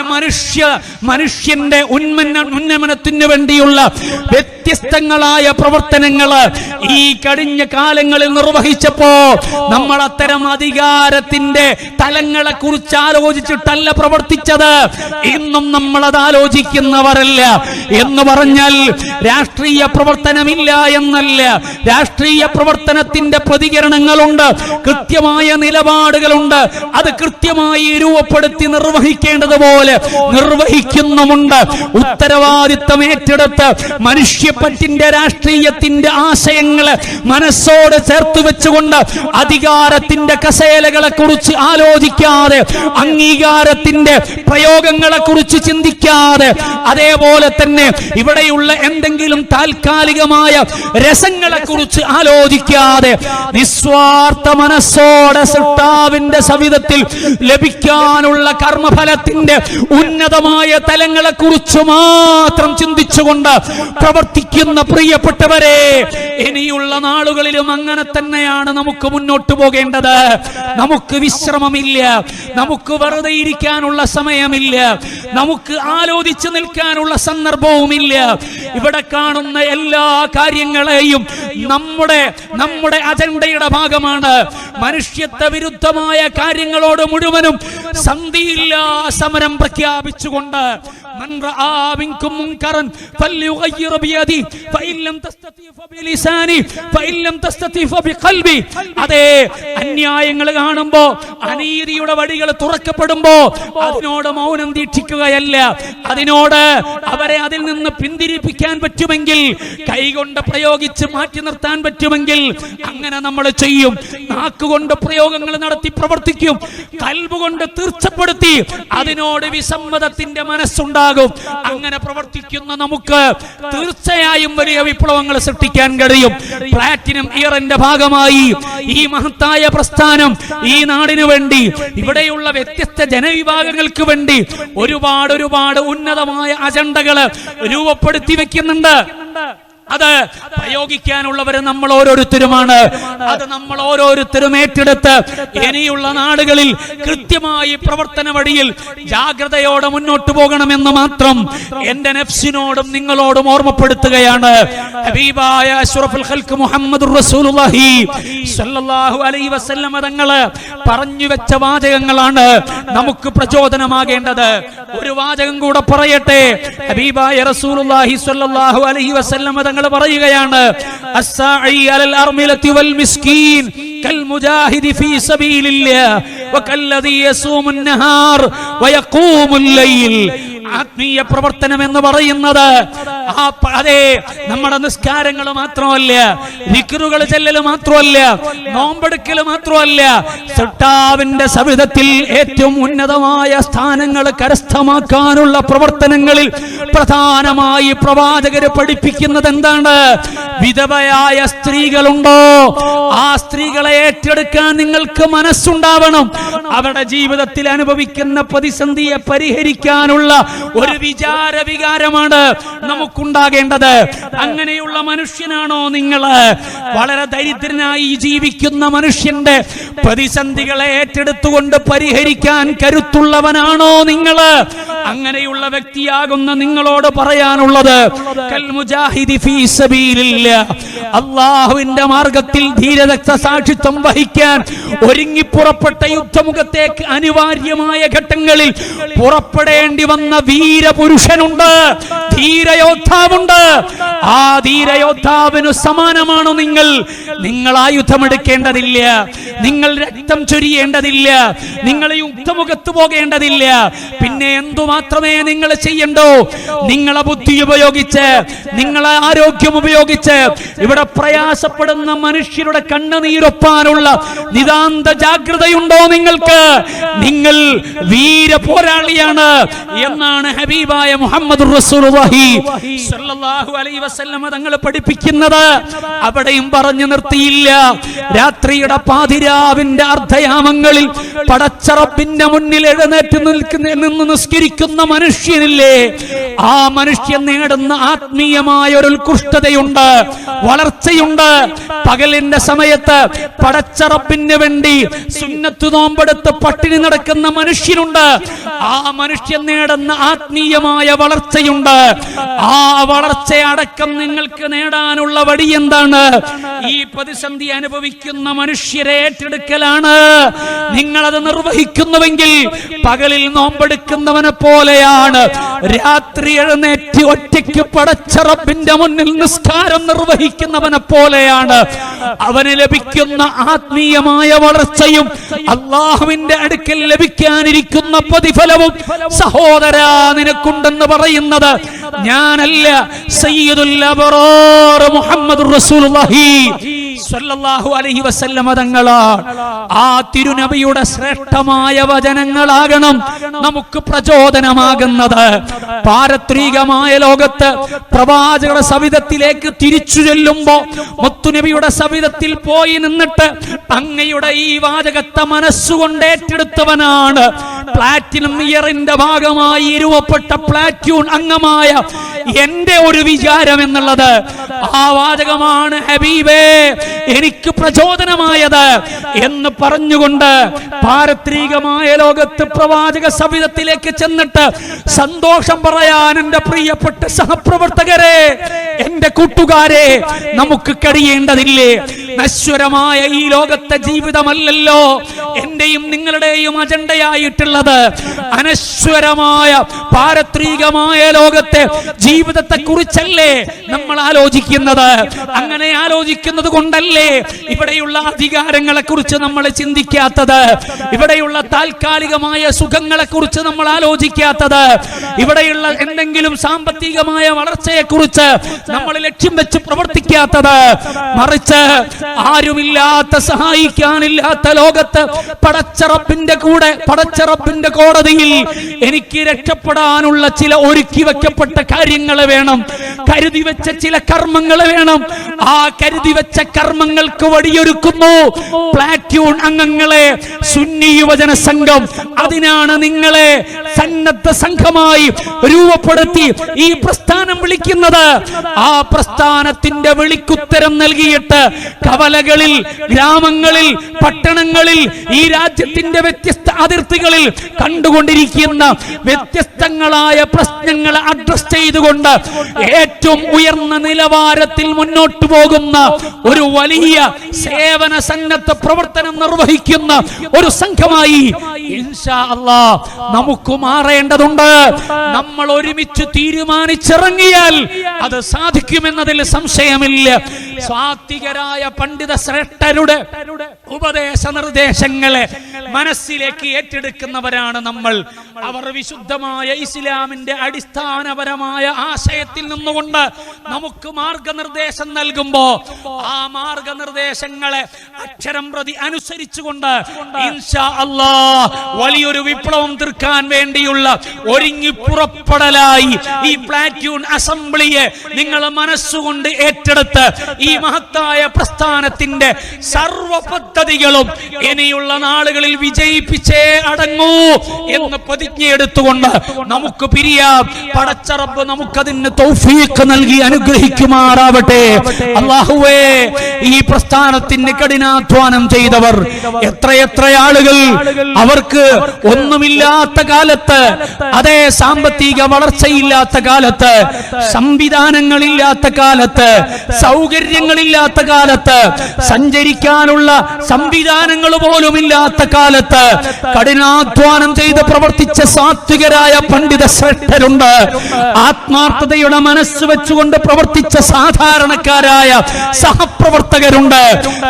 മനുഷ്യന്റെ ഉന്നമനത്തിന് വേണ്ടിയുള്ള വ്യത്യസ്തങ്ങളായ പ്രവർത്തനങ്ങൾ ഈ കഴിഞ്ഞ കാലങ്ങളിൽ നിർവഹിച്ചപ്പോ നമ്മൾ അത്തരം അധികാരത്തിന്റെ തലങ്ങളെ കുറിച്ച് ആലോചിച്ചിട്ടല്ല പ്രവർത്തിച്ചത്. ഇന്നും നമ്മൾ അത് ആലോചിക്കുന്നവരല്ല. എന്ന് പറഞ്ഞാൽ രാഷ്ട്രീയ പ്രവർത്തനമില്ല എന്നല്ല, രാഷ്ട്രീയ പ്രവർത്തനത്തിന്റെ പ്രതികരണങ്ങളുണ്ട്, കൃത്യമായ നിലപാടുകളുണ്ട്, അത് കൃത്യമായി രൂപപ്പെടുത്തി നിർവഹിക്കേണ്ടതുപോലെ നിർവഹിക്കുന്നുമുണ്ട്. ഉത്തരവാദിത്തം ഏറ്റെടുത്ത് മനുഷ്യപ്പറ്റിന്റെ രാഷ്ട്രീയത്തിന്റെ ആശയങ്ങളെ മനസ്സോട് ചേർത്ത് വെച്ചുകൊണ്ട് അധികാരത്തിന്റെ കസേലകളെ കുറിച്ച് ആലോചിക്കാതെ, അംഗീകാരത്തിന്റെ പ്രയോഗങ്ങളെ കുറിച്ച് ചിന്തിക്കാതെ, അതേപോലെ തന്നെ ഇവിടെയുള്ള എന്തെങ്കിലും താൽക്കാലികമായ രസങ്ങളെ കുറിച്ച് ആലോചിക്കാതെ നിസ്വാർത്ഥ മനസ്സോടെ സൃഷ്ടാവിന്റെ സവിധത്തിൽ ലഭിക്കാനുള്ള കർമ്മഫലത്തിന്റെ ഉന്നതമായ തലങ്ങളെ കുറിച്ച് മാത്രം ചിന്തിച്ചുകൊണ്ട് പ്രവർത്തി പ്രവർത്തിക്കുന്ന പ്രിയപ്പെട്ടവരെ, ഇനിയുള്ള നാളുകളിലും അങ്ങനെ തന്നെയാണ് നമുക്ക് മുന്നോട്ട് പോകേണ്ടത്. നമുക്ക് വിശ്രമമില്ല, നമുക്ക് വെറുതെ ഇരിക്കാനുള്ള സമയമില്ല, നമുക്ക് ആലോചിച്ച് നിൽക്കാനുള്ള സന്ദർഭവുമില്ല. ഇവിടെ കാണുന്ന എല്ലാ കാര്യങ്ങളെയും നമ്മുടെ അജണ്ടയുടെ ഭാഗമാണ്. മനുഷ്യത്വ വിരുദ്ധമായ കാര്യങ്ങളോട് മുഴുവനും സന്ധിയില്ലാ സമരം പ്രഖ്യാപിച്ചുകൊണ്ട് അതെ, അന്യായങ്ങൾ കാണുമ്പോ, അനീതിയുടെ വഴികൾ തുറക്കപ്പെടുമ്പോ അതിനോട് മൗനം ദീക്ഷിക്കുകയല്ല, അതിനോട് അവരെ അതിൽ നിന്ന് പിന്തിരിപ്പിക്കാൻ പറ്റുമെങ്കിൽ, കൈകൊണ്ട് പ്രയോഗിച്ച് മാറ്റി നിർത്താൻ പറ്റുമെങ്കിൽ അങ്ങനെ നമ്മൾ ചെയ്യും. നാക്കുകൊണ്ട് പ്രയോഗങ്ങൾ നടത്തി പ്രവർത്തിക്കും, കൽബുകൊണ്ട് തീർച്ചപ്പെടുത്തി അതിനോട് വിസമ്മതത്തിന്റെ മനസ്സുണ്ടാകും. അങ്ങനെ പ്രവർത്തിക്കുന്ന നമുക്ക് തീർച്ചയായും വലിയ വിപ്ലവങ്ങൾ സൃഷ്ടിക്കാൻ കഴിയും. പ്ലാറ്റിനം ഇയറിന്റെ ഭാഗമായി ഈ മഹത്തായ പ്രസ്ഥാനം ഈ നാടിനു വേണ്ടി, ഇവിടെയുള്ള വ്യത്യസ്ത ജനവിഭാഗങ്ങൾക്ക് വേണ്ടി ഒരുപാട് ഉന്നതമായ അജണ്ടകൾ രൂപപ്പെടുത്തി വെക്കുന്നുണ്ട്. അത് പ്രയോഗിക്കാനുള്ളവര് നമ്മൾ ഓരോരുത്തരുമാണ്. അത് നമ്മൾ ഓരോരുത്തരും ഏറ്റെടുത്ത് ഇനിയുള്ള നാടുകളിൽ കൃത്യമായി പ്രവർത്തന വഴിയിൽ ജാഗ്രതയോടെ മുന്നോട്ട് പോകണമെന്ന് മാത്രം എന്റെ നഫ്സിനോടും നിങ്ങളോടും ഓർമ്മപ്പെടുത്തുകയാണ്. ഹബീബായ അഷ്റഫുൽ ഖൽഖ് മുഹമ്മദുർ റസൂലുള്ളാഹി സ്വല്ലല്ലാഹു അലൈഹി വസല്ലം തങ്ങള് പറഞ്ഞു വെച്ച വാചകങ്ങളാണ് നമുക്ക് പ്രചോദനമാകേണ്ടത്. ഒരു വാചകം കൂടെ പറയട്ടെ. ഹബീബായ റസൂലുള്ളാഹി സ്വല്ലല്ലാഹു അലൈഹി വസല്ലം തങ്ങൾ പറയുകയാണ്, അസ്സാഇ അലൽ അർമിലതി വൽ മിസ്കീൻ കൽ മുജാഹിദി ഫീ സബീലില്ലാഹ് വകല്ലദീ യസൂമുൻ നഹാർ വയഖൂമുൽ ലൈൽ. ആത്മീയ പ്രവർത്തനം എന്ന് പറയുന്നത് അതെ, നമ്മുടെ നിസ്കാരങ്ങൾ മാത്രമല്ല, ദിക്റുകൾ ചെല്ലൽ മാത്രമല്ല, നോമ്പെടുക്കൽ മാത്രമല്ല, സട്ടാവിന്റെ സവിധത്തിൽ ഏറ്റവും ഉന്നതമായ സ്ഥാനങ്ങൾ കരസ്ഥമാക്കാനുള്ള പ്രവർത്തനങ്ങളിൽ പ്രധാനമായി പ്രവാചകര് പഠിപ്പിക്കുന്നത് എന്താണ്? വിധവയായ സ്ത്രീകളുണ്ടോ, ആ സ്ത്രീകളെ ഏറ്റെടുക്കാൻ നിങ്ങൾക്ക് മനസ്സുണ്ടാവണം. അവരുടെ ജീവിതത്തിൽ അനുഭവിക്കുന്ന പ്രതിസന്ധിയെ പരിഹരിക്കാനുള്ള ഒരു വികാരമാണ് നമുക്കുണ്ടാകേണ്ടത്. അങ്ങനെയുള്ള മനുഷ്യനാണോ നിങ്ങൾ? വളരെ ദരിദ്രനായി ജീവിക്കുന്ന മനുഷ്യന്റെ പ്രതിസന്ധികളെ ഏറ്റെടുത്തുകൊണ്ട് പരിഹരിക്കാൻ കരുത്തുള്ളവനാണോ നിങ്ങൾ? അങ്ങനെയുള്ള വ്യക്തിയാകുന്ന നിങ്ങളോട് പറയാനുള്ളത്, കൽ മുജാഹിദി ഫീ സബീലില്ലാഹ്, അല്ലാഹുവിന്റെ മാർഗത്തിൽ ധീരരക്തസാക്ഷിത്വം വഹിക്കാൻ ഒരുങ്ങി പുറപ്പെട്ട യുദ്ധമുഖത്തേക്ക് അനിവാര്യമായ ഘട്ടങ്ങളിൽ പുറപ്പെടേണ്ടി വന്ന വീരപുരുഷനുണ്ട്, ധീരയോദ്ധാവുണ്ട്. ആ ധീരയോദ്ധാവിനു സമാനമാണോ നിങ്ങൾ? നിങ്ങൾ ആയുധമെടുക്കേണ്ടതില്ല, നിങ്ങൾ രക്തം ചൊരിയേണ്ടതില്ല, നിങ്ങൾ യുദ്ധമുഖത്ത് പോകേണ്ടതില്ല. പിന്നെ എന്തുമാത്രമേ നിങ്ങൾ ചെയ്യണ്ടോ? നിങ്ങളെ ബുദ്ധി ഉപയോഗിച്ച്, നിങ്ങളെ ആരോഗ്യം ഉപയോഗിച്ച് ഇവിടെ പ്രയാസപ്പെടുന്ന മനുഷ്യരുടെ കണ്ണുനീരൊപ്പാനുള്ള നിതാന്ത ജാഗ്രതയുണ്ടോ നിങ്ങൾക്ക്? നിങ്ങൾ വീര പോരാളിയാണ് എന്നാണ് ഹബീബായ മുഹമ്മദുർ റസൂലുള്ളാഹി സ്വല്ലല്ലാഹു അലൈഹി വസല്ലം തങ്ങൾ പഠിപ്പിക്കുന്നത്. അവിടെയും പറഞ്ഞു നിർത്തിയില്ല. രാത്രിയുടെ പാതിരാവിന്റെ അർദ്ധയാമങ്ങളിൽ പടച്ച റബ്ബിന്റെ മുന്നിൽ എഴുന്നേറ്റ് നിന്ന് നിസ്കരിക്കുന്ന മനുഷ്യനില്ലേ, ആ മനുഷ്യൻ നേടുന്ന ആത്മീയമായ ഒരു ഉത്കൃഷ്ടതയുണ്ട്, വളർച്ചയുണ്ട്. പകലിന്റെ സമയത്ത് പടച്ച റബ്ബിന് വേണ്ടി സുന്നത്ത് നോമ്പെടുത്ത് പട്ടിണി നടക്കുന്ന മനുഷ്യനുണ്ട്. ആ മനുഷ്യൻ നേടുന്ന ആത്മീയമായ വളർച്ചയുണ്ട്. ആ വളർച്ചയടക്കം നിങ്ങൾക്ക് നേടാനുള്ള വഴി എന്താണ്? ഈ പ്രതിസന്ധി അനുഭവിക്കുന്ന മനുഷ്യരെ ഏറ്റെടുക്കലാണ്. നിങ്ങളത് നിർവഹിക്കുന്നുവെങ്കിൽ പകലിൽ നോമ്പെടുക്കുന്നവനെ പോലെയാണ്, രാത്രി എഴുന്നേറ്റ് ഒറ്റയ്ക്ക് പടച്ച റബ്ബിന്റെ മുന്നിൽ നിസ്കാരം നിർവഹിക്കുന്നവനെ പോലെയാണ്. അവന് ലഭിക്കുന്ന ആത്മീയമായ വളർച്ചയും അല്ലാഹുവിന്റെ അടുക്കൽ ലഭിക്കാനിരിക്കുന്ന പ്രതിഫലവും സഹോദരാ നിനക്കുണ്ടെന്ന് പറയുന്നത് ഞാനല്ല, സയ്യിദുൽ അബ്റാർ മുഹമ്മദുർ റസൂലുള്ളാഹി സ്വല്ലല്ലാഹു അലൈഹി വസല്ലം തങ്ങളാണ്. ആ തിരുനബിയുടെ ശ്രേഷ്ഠമായ വചനങ്ങളാകണം നമുക്ക് പ്രചോദനമാകുന്നത്. പാരത്രികമായ ലോകത്ത് പ്രവാചകരുടെ സവിധത്തിലേക്ക് തിരിച്ചു ചെല്ലുമ്പോ മുത്തുനബിയുടെ സവിധത്തിൽ പോയി നിന്നിട്ട് അങ്ങയുടെ ഈ വാചകത്തെ മനസ്സുകൊണ്ട് ഏറ്റെടുത്തവനാണ് പ്ലാറ്റിനം ഇയറിന്റെ ഭാഗമായി രൂപപ്പെട്ട പ്ലാറ്റ്യൂൺ അംഗമായ എന്റെ ഒരു വിചാരം എന്നുള്ളത്, ആ വാചകമാണ് ഹബീബേ എനിക്ക് പ്രചോദനമായത് എന്ന് പറഞ്ഞുകൊണ്ട് പാരത്രികമായ ലോകത്ത് പ്രവാചക സവിധത്തിലേക്ക് ചെന്നിട്ട് സന്തോഷം പറയാൻ എന്റെ പ്രിയപ്പെട്ട സഹപ്രവർത്തകരെ, എന്റെ കൂട്ടുകാരെ, നമുക്ക് കഴിയേണ്ടതില്ലേ? നശ്വരമായ ഈ ലോകത്തെ ജീവിതമല്ലല്ലോ എന്റെയും നിങ്ങളുടെയും അജണ്ടയായിട്ടുള്ളത്. അനശ്വരമായ പാരത്രികമായ ലോകത്തെ ജീവിതത്തെ കുറിച്ചല്ലേ നമ്മൾ ആലോചിക്കുന്നത്? അങ്ങനെ ആലോചിക്കുന്നത് കൊണ്ടല്ലേ ഇവിടെയുള്ള അധികാരങ്ങളെ കുറിച്ച് നമ്മൾ ചിന്തിക്കാത്തത്, ഇവിടെയുള്ള താൽക്കാലികമായ സുഖങ്ങളെ കുറിച്ച് നമ്മൾ ആലോചിക്കാത്തത്, ഇവിടെയുള്ള എന്തെങ്കിലും സാമ്പത്തികമായ വളർച്ചയെ കുറിച്ച് നമ്മൾ ലക്ഷ്യം വെച്ച് പ്രവർത്തിക്കാത്തത്. മറിച്ച് ആരുമില്ലാത്ത, സഹായിക്കാനില്ലാത്ത ലോകത്ത് പടച്ചറപ്പിന്റെ കൂടെ, പടച്ചറപ്പിന്റെ കോടതിയിൽ എനിക്ക് രക്ഷപ്പെടാനുള്ള ചില ഒരുക്കി വെക്കപ്പെട്ട കാര്യങ്ങൾ വേണം, കരുതി വെച്ച ചില കർമ്മങ്ങൾ വേണം. ആ കരുതി വെച്ച കർമ്മങ്ങൾക്ക് വഴിയൊരുക്കുന്നു പ്ലാറ്റ്യൂൺ അംഗങ്ങളെ സുന്നി യുവജന സംഘം. അതിനാണ് നിങ്ങളെ സന്നദ്ധ സംഘമായി രൂപപ്പെടുത്തി ഈ പ്രസ്ഥാനം വിളിക്കുന്നത്. ആ പ്രസ്ഥാനത്തിന്റെ വിളിക്കുത്തരം നൽകിയിട്ട് കവലകളിൽ, ഗ്രാമങ്ങളിൽ, പട്ടണങ്ങളിൽ, ഈ രാജ്യത്തിന്റെ വ്യത്യസ്ത അതിർത്തികളിൽ കണ്ടുകൊണ്ടിരിക്കുന്ന വ്യത്യസ്തങ്ങളായ പ്രശ്നങ്ങളെ അഡ്രസ് ചെയ്തുകൊണ്ട് ഏറ്റവും ഉയർന്ന നിലവാരത്തിൽ മുന്നോട്ട് പോകുന്ന ഒരു വലിയ സേവന സന്നദ്ധ പ്രവർത്തനം നിർവഹിക്കുന്ന ഒരു സംഘമായി ഇൻഷാ അല്ലാഹ് നമുക്ക് മാറേണ്ടതുണ്ട്. നമ്മൾ ഒരുമിച്ച് തീരുമാനിച്ചിറങ്ങിയാൽ അത് സാധിക്കുമെന്നതിൽ സംശയമില്ല. സ്വാത്വികരായ പണ്ഡിത ശ്രേഷ്ഠരുടെ ഉപദേശ നിർദ്ദേശങ്ങളെ മനസ്സിലേക്ക് ഏറ്റെടുക്കുന്നവരാണ് നമ്മൾ. അവർ വിശുദ്ധമായ ഇസ്ലാമിന്റെ അടിസ്ഥാനപരമായ ആശയത്തിൽ നിന്നുകൊണ്ട് നമുക്ക് മാർഗനിർദ്ദേശം നൽകുമ്പോ ആ മാർഗനിർദ്ദേശങ്ങളെ അക്ഷരം പ്രതി അനുസരിച്ചുകൊണ്ട് ഇൻഷാ അല്ലാഹ് വലിയൊരു വിപ്ലവം തീർക്കാൻ വേണ്ടിയുള്ള ഒരുങ്ങി പുറപ്പെടലായി ഈ പ്ലാറ്റ്യൂൺ അസംബ്ലിയെ നിങ്ങൾ മനസ്സുകൊണ്ട് ഏറ്റെടുത്ത് ഈ മഹത്തായ പ്രസ്ഥാനത്തിന്റെ സർവ പദ്ധതികളും ഇനിയുള്ള നാളുകളിൽ വിജയിപ്പിച്ചേ അടങ്ങൂ എന്ന് പ്രതിജ്ഞയെടുത്തുകൊണ്ട് നമുക്ക് പിരിയാം. പടച്ച റബ്ബ് നമുക്കതിന് തൗഫീഖ് നൽകി അനുഗ്രഹിക്കുമാറാവട്ടെ. അല്ലാഹുവേ, ഈ പ്രസ്ഥാനത്തിന് കഠിനാധ്വാനം ചെയ്തവർ എത്രയെത്ര ആളുകൾ, അവർക്ക് ഒന്നുമില്ലാത്ത കാലത്ത്, അതേ സാമ്പത്തിക വളർച്ചയില്ലാത്ത കാലത്ത്, സംവിധാനങ്ങളില്ലാത്ത കാലത്ത്, സൗകര്യങ്ങളില്ലാത്ത കാലത്ത്, സഞ്ചരിക്കാനുള്ള സംവിധാനങ്ങൾ പോലും ഇല്ലാത്ത കാലത്ത് കഠിനാധ്വാനം ചെയ്ത് പ്രവർത്തിച്ച സാത്വികരായ പണ്ഡിത ശ്രേഷ്ഠരുണ്ട്. ആത്മാർത്ഥതയുടെ മനസ്സ് വെച്ചുകൊണ്ട് പ്രവർത്തിച്ച സാധാരണക്കാരായ സഹപ്രവർത്തകരുണ്ട്.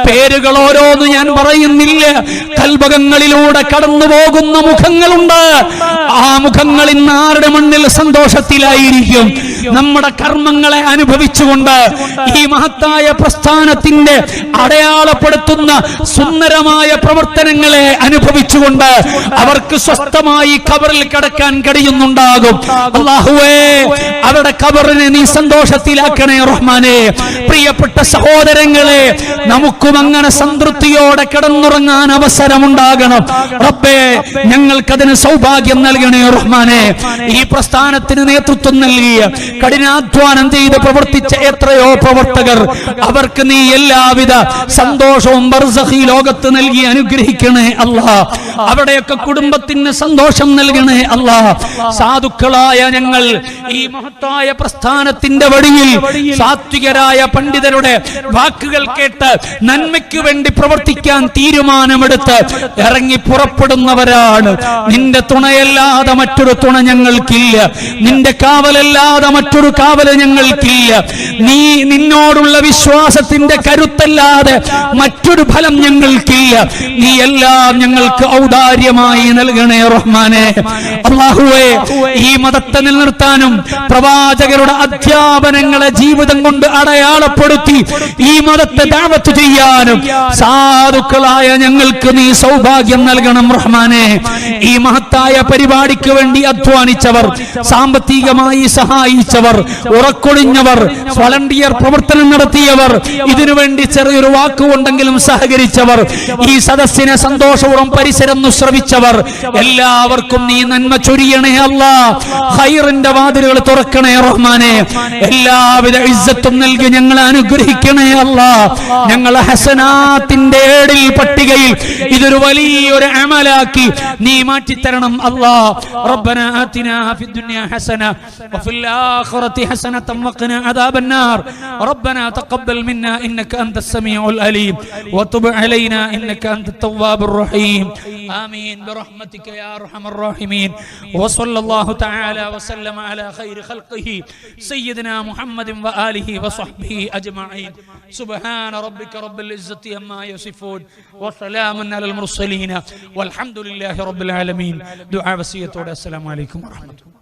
പേരുകൾ ഓരോന്ന് ഞാൻ പറയുന്നില്ല. കൽബകങ്ങളിലൂടെ കടന്നു പോകുന്ന മുഖങ്ങളുണ്ട്. ആ മുഖങ്ങൾ ഇന്ന് ആരുടെ മണ്ണിൽ സന്തോഷത്തിലായിരിക്കും? നമ്മുടെ കർമ്മങ്ങളെ അനുഭവിച്ചുകൊണ്ട് ഈ മഹത്തായ പ്രസ്ഥാനത്തിന്റെ അടയാളപ്പെടുത്തുന്ന സുന്ദരമായ പ്രവർത്തനങ്ങളെ അനുഭവിച്ചുകൊണ്ട് അവർക്ക് സ്വസ്ഥമായി ഖബറിൽ കിടക്കാൻ കഴിയുന്നുണ്ടാകും. അല്ലാഹുവേ, അവരുടെ ഖബറിനെ നീ സന്തോഷത്തിലാക്കണേ റഹ്മാനേ. പ്രിയപ്പെട്ട സഹോദരങ്ങളെ, നമുക്കും അങ്ങനെ സംതൃപ്തിയോടെ കിടന്നുറങ്ങാൻ അവസരമുണ്ടാകണം റബ്ബേ. ഞങ്ങൾക്കതിന് സൗഭാഗ്യം നൽകണേ റഹ്മാനേ. ഈ പ്രസ്ഥാനത്തിന് നേതൃത്വം നൽകിയ, കഠിനാധ്വാനം ചെയ്ത് പ്രവർത്തിച്ച എത്രയോ പ്രവർത്തകർ, അവർക്ക് നീ എല്ലാവിധ സന്തോഷവും ബർസഖി ലോകത്ത് നൽകി അനുഗ്രഹിക്കണേ അല്ലാ. അവിടെയൊക്കെ കുടുംബത്തിന് സന്തോഷം നൽകണേ അല്ലാ. സാധുക്കളായ ഞങ്ങൾ ഈ മഹത്തായ പ്രസ്ഥാനത്തിന്റെ വഴിയിൽ സാത്വികരായ പണ്ഡിതരുടെ വാക്കുകൾ കേട്ട് നന്മയ്ക്ക് വേണ്ടി പ്രവർത്തിക്കാൻ തീരുമാനമെടുത്ത് ഇറങ്ങി പുറപ്പെടുന്നവരാണ്. നിന്റെ തുണയല്ലാതെ മറ്റൊരു തുണ ഞങ്ങൾക്കില്ല, നിന്റെ കാവലല്ലാതെ മറ്റൊരു കാവല് ഞങ്ങൾക്കില്ല. നിന്നോടുള്ള വിശ്വാസത്തിന്റെ കരുത്തല്ലാതെ മറ്റൊരു ഫലം ഞങ്ങൾക്കില്ല. നീ എല്ലാം ഞങ്ങൾക്ക് ഔദാര്യമായി നൽകണേ റഹ്മാനെ. അല്ലാഹുവേ, ഈ മതത്തെ നിലനിർത്താനും പ്രവാചകരുടെ അധ്യാപനങ്ങളെ ജീവിതം കൊണ്ട് അടയാളപ്പെടുത്തി ഈ മതത്തെ ദഅവത്ത് ചെയ്യാനും സാധുക്കളായ ഞങ്ങൾക്ക് നീ സൗഭാഗ്യം നൽകണം റഹ്മാനെ. ഈ മഹത്തായ പരിപാടിക്ക് വേണ്ടി അധ്വാനിച്ചവർ, സാമ്പത്തികമായി സഹായിച്ചവർ, ഉറക്കൊഴിഞ്ഞവർ, വളണ്ടിയർ പ്രവർത്തനം നടത്തിയവർ, ഇതിനുവേണ്ടി ചെറിയൊരു വാക്കുകൊണ്ടെങ്കിലും സഹകരിച്ചവർ, ഈ സദസ്സിനെ സന്തോഷപൂർവ്വം പരിസരം ശ്രവിച്ചവർ, എല്ലാവർക്കും നീ നന്മ ചൊരിയണേ അല്ലാ. ഖൈറിന്റെ വാതിലുകൾ തുറക്കണേ റഹ്മാനെ. എല്ലാവിധ ഇസ്സത്തും നൽകി ഞങ്ങളെ അനുഗ്രഹിക്കണേ അല്ലാ. ഞങ്ങളെ ഹസനാത്തിന്റെ ഏടിൽ പട്ടികയിൽ ഇതൊരു വലിയൊരു അമലാക്കി നീ മാറ്റിത്തരണം അല്ലാ. റബ്ബനാ ആതിനാ ഫിദ്ദുനിയാ ഹസന വഫിൽ ആഖിറതി ഹസനതൻ വഖിനാ അദാബന്നാർ. റബ്ബനാ തഖബ്ബൽ മിന്നാ ഇന്നക അൻതസ് സമീഉൽ അലീം വതുബ് അലൈനാ ഇന്നക അൻതത് തവ്വാബുർ റഹീം. ആമീൻ ബിറഹ്മതിക യാ അർഹമർ റഹീമീൻ. വസല്ലല്ലാഹു തആല വസല്ലമ അലാ ഖൈരി ഖൽഖിഹി സയ്യിദിനാ മുഹമ്മദിൻ വആലിഹി വസഹ്ബിഹി അജ്മഈൻ. സുബ്ഹാന റബ്ബിക റബ്ബിൽ ഇസ്സതി അമ്മാ യസിഫൂൻ വസലാമുൻ അലൽ മുർസലീൻ വൽഹംദുലില്ലാഹി റബ്ബിൽ ആലമീൻ. ദുആ വസിയത്തോടെ അസ്സലാമു അലൈക്കും വറഹ്മത്തുള്ളാഹി.